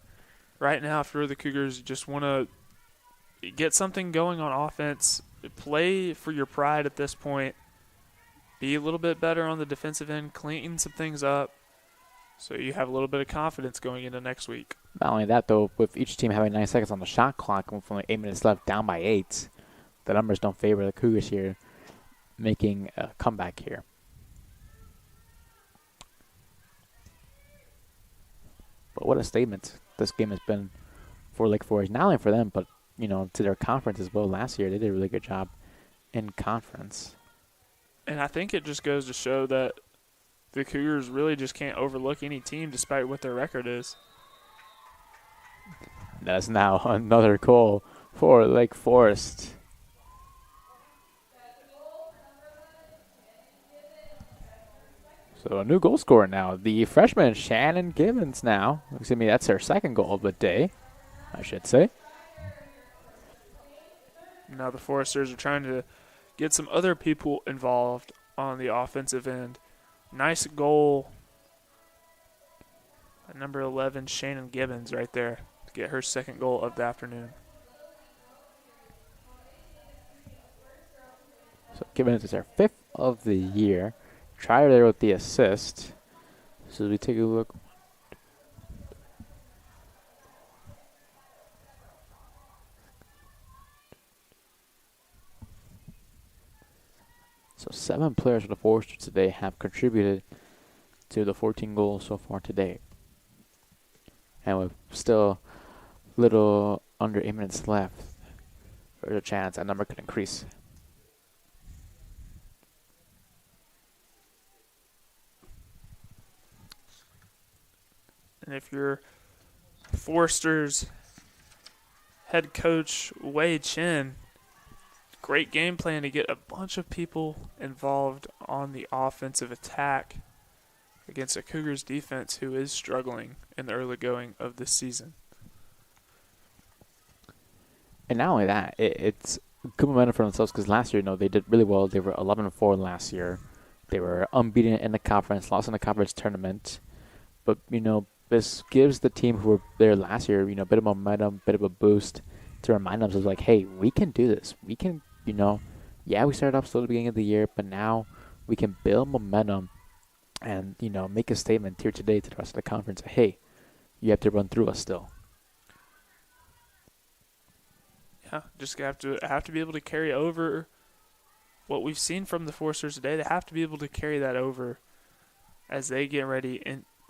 right now, if you're the Cougars, you just want to get something going on offense. Play for your pride at this point. Be a little bit better on the defensive end. Clean some things up so you have a little bit of confidence going into next week. Not only that, though, with each team having 9 seconds on the shot clock and with only 8 minutes left, down by 8, the numbers don't favor the Cougars here making a comeback here. But what a statement this game has been for Lake Forest. Not only for them, but, you know, to their conference as well. Last year, they did a really good job in conference. And I think it just goes to show that the Cougars really just can't overlook any team despite what their record is. That's now another goal for Lake Forest. So a new goal scorer now. The freshman Shannon Gibbons now. Excuse me, that's her 2nd goal of the day, I should say. Now the Foresters are trying to get some other people involved on the offensive end. Nice goal. Number 11, Shannon Gibbons right there to get her 2nd goal of the afternoon. So Gibbons is her 5th of the year. Try her there with the assist. So as we take a look. So 7 players for the Foresters today have contributed to the 14 goals so far today. And with still little under 8 minutes left, there's a chance that number could increase. And if you're Forster's head coach Wei Chen, great game plan to get a bunch of people involved on the offensive attack against a Cougars defense who is struggling in the early going of this season. And not only that, it's good momentum for themselves because last year, they did really well. They were 11-4 last year. They were unbeaten in the conference, lost in the conference tournament. But, this gives the team who were there last year, a bit of momentum, bit of a boost to remind themselves, like, hey, we can do this. We can, we started off slow at the beginning of the year, but now we can build momentum and, make a statement here today to the rest of the conference. Hey, you have to run through us still. Yeah, just have to be able to carry over what we've seen from the Forsters today. They have to be able to carry that over as they get ready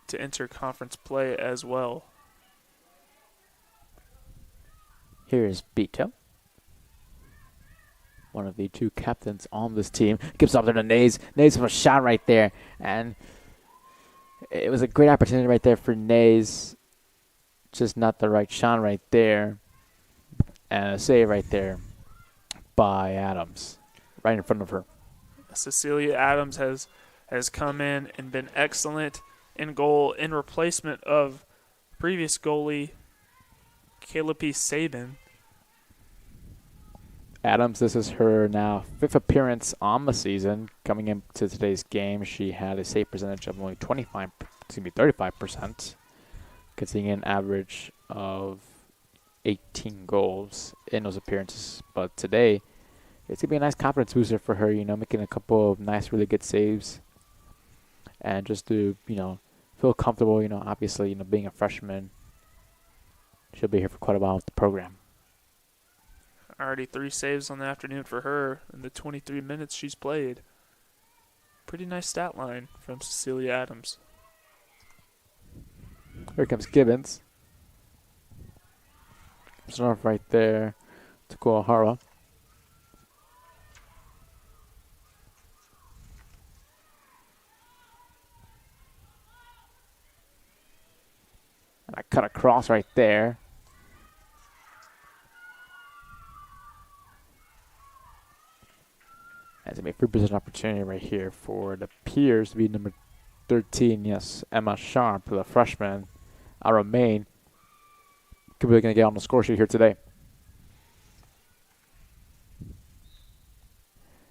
to enter conference play as well. Here's Beto, one of the two captains on this team. Gives up there to Nays. Nays with a shot right there. And it was a great opportunity right there for Nays. Just not the right shot right there. And a save right there by Adams, right in front of her. Cecilia Adams has come in and been excellent in goal in replacement of previous goalie Kayla P. Sabin. Adams, this is her now 5th appearance on the season. Coming into today's game, she had a save percentage of only 35%, conceding an average of 18 goals in those appearances. But today, it's going to be a nice confidence booster for her, making a couple of nice, really good saves. And just to, feel comfortable, obviously, being a freshman, she'll be here for quite a while with the program. Already 3 saves on the afternoon for her in the 23 minutes she's played. Pretty nice stat line from Cecilia Adams. Here comes Gibbons. It's off right there to Kuahara. And I cut across right there. As a free position opportunity right here for the Piers to be number 13. Yes, Emma Sharp, the freshman out of Maine. Could be going to get on the score sheet here today.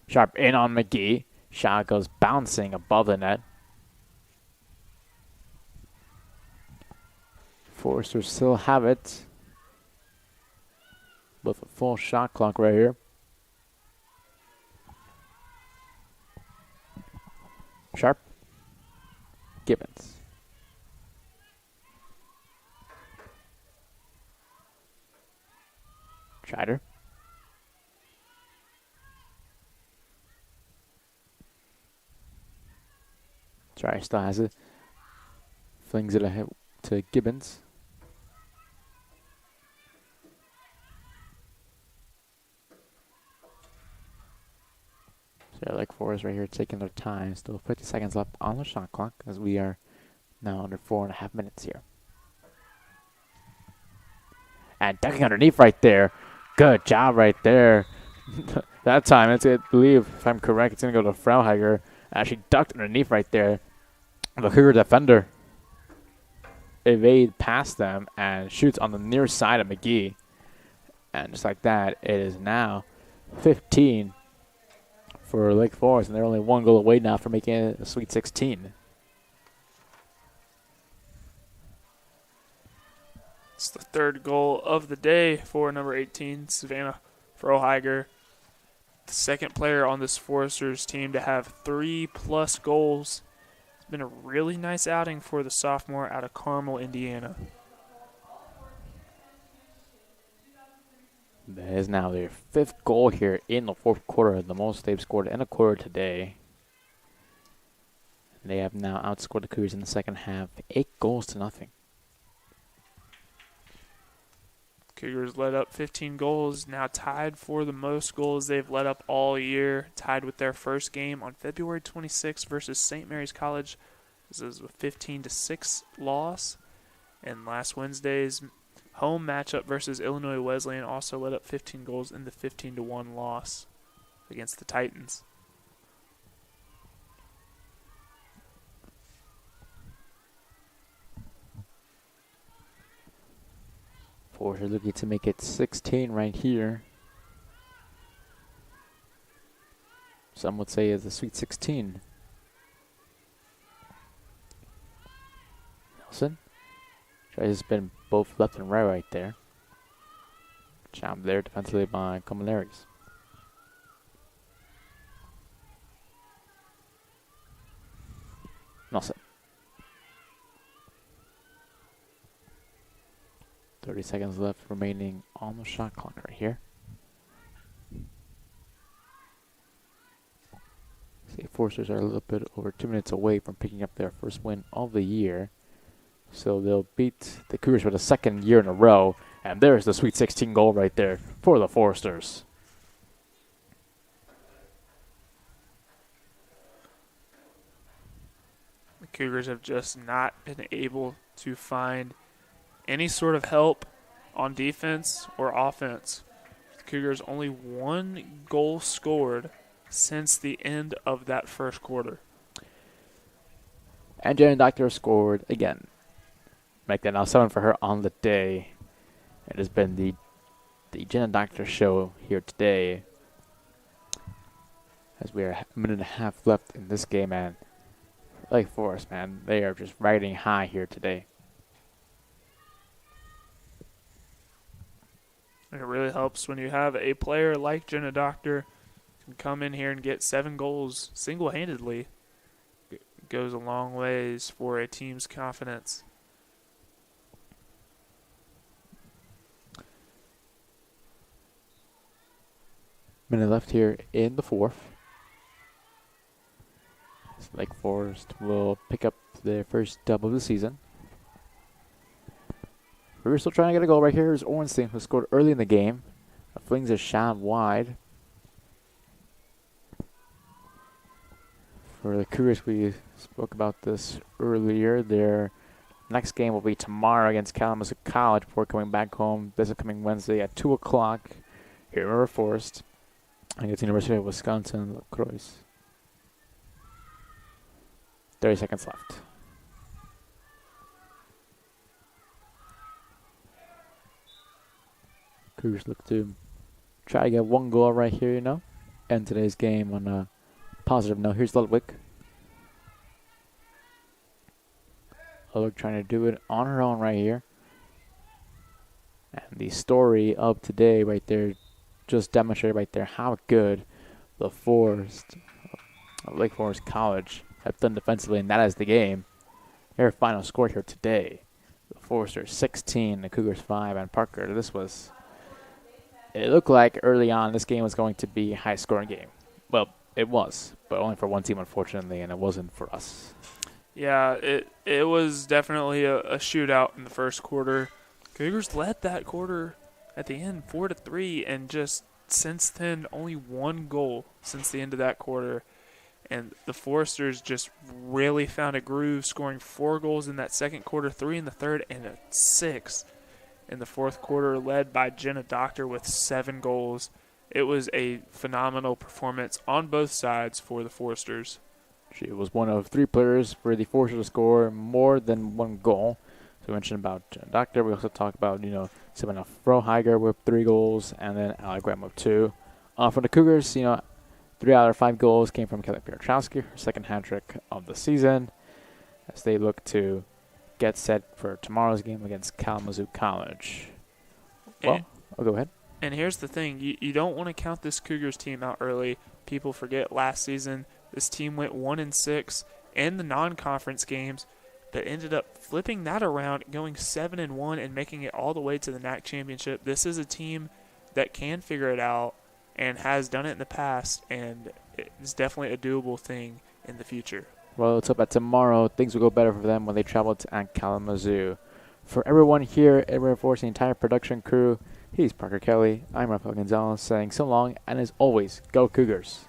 Sharp in on McGee. Shot goes bouncing above the net. Forster still have it with a full shot clock right here. Sharp. Gibbons. Scheider. Schreider still has it. Flings it ahead to Gibbons. So like Forrest right here taking their time. Still 50 seconds left on the shot clock as we are now under 4.5 minutes here. And ducking underneath right there. Good job right there. That time, I believe, if I'm correct, it's going to go to Frauheiger. She ducked underneath right there. The Cougar defender evade past them and shoots on the near side of McGee. And just like that, it is now 15 for Lake Forest, and they're only 1 goal away now from making it a Sweet 16. It's the 3rd goal of the day for number 18, Savannah Froheiger. The 2nd player on this Foresters team to have 3+ goals. It's been a really nice outing for the sophomore out of Carmel, Indiana. That is now their 5th goal here in the 4th quarter, the most they've scored in a quarter today. They have now outscored the Cougars in the second half, 8 goals to nothing. Cougars let up 15 goals, now tied for the most goals they've let up all year, tied with their first game on February 26th versus St. Mary's College. This is a 15-6 loss. And last Wednesday's home matchup versus Illinois Wesleyan also let up 15 goals in the 15-1 loss against the Titans. Forward looking to make it 16 right here. Some would say it's a Sweet 16. Nelson tries to spin both left and right there. Job there defensively by Comilares. Nelson. 30 seconds left remaining on the shot clock right here. See, Forsters are a little bit over 2 minutes away from picking up their first win of the year. So they'll beat the Cougars for the second year in a row. And there's the Sweet 16 goal right there for the Forsters. The Cougars have just not been able to find any sort of help on defense or offense. The Cougars only 1 goal scored since the end of that first quarter. And Jen Doctor scored again. Make that now 7 for her on the day. It has been the Jen Doctor show here today. As we are a minute and a half left in this game, and Lake Forest, man, they are just riding high here today. And it really helps when you have a player like Jenna Doctor can come in here and get 7 goals single-handedly. It goes a long ways for a team's confidence. Minute left here in the fourth. Lake Forest will pick up their first dub of the season. We're still trying to get a goal right here. Here's Ornstein, who scored early in the game. Flings a shot wide. For the Cougars, we spoke about this earlier. Their next game will be tomorrow against Kalamazoo College before coming back home this coming Wednesday at 2 o'clock here in River Forest against the University of Wisconsin Lacrosse. 30 seconds left. Cougars look to try to get 1 goal right here, end today's game on a positive note. Here's Ludwig. Ludwig trying to do it on her own right here. And the story of today right there just demonstrated right there how good the Lake Forest College have done defensively, and that is the game. Their final score here today. The Foresters 16, the Cougars 5, and Parker. It looked like early on this game was going to be a high-scoring game. Well, it was, but only for one team, unfortunately, and it wasn't for us. Yeah, it was definitely a shootout in the first quarter. Cougars led that quarter at the end 4-3, and just since then only 1 goal since the end of that quarter. And the Foresters just really found a groove, scoring 4 goals in that second quarter, 3 in the third, and a 6 in the fourth quarter, led by Jenna Doctor with 7 goals. It was a phenomenal performance on both sides for the Foresters. She was one of 3 players for the Foresters to score more than 1 goal. So we mentioned about Jenna Doctor. We also talked about, Savannah Froheiger with 3 goals, and then Alec Graham with 2. For the Cougars, 3 out of 5 goals came from Kelly Pierczowski, her second hat-trick of the season, as they look to get set for tomorrow's game against Kalamazoo College. Well, I'll go ahead. And here's the thing. You don't want to count this Cougars team out early. People forget last season this team went 1-6 in the non-conference games, but ended up flipping that around, going 7-1 and making it all the way to the NAC championship. This is a team that can figure it out and has done it in the past, and it's definitely a doable thing in the future. Well, let's hope that tomorrow things will go better for them when they travel to Kalamazoo For everyone here at Red Force, the entire production crew, he's Parker Kelly. I'm Rafael Gonzalez saying so long, and as always, go Cougars.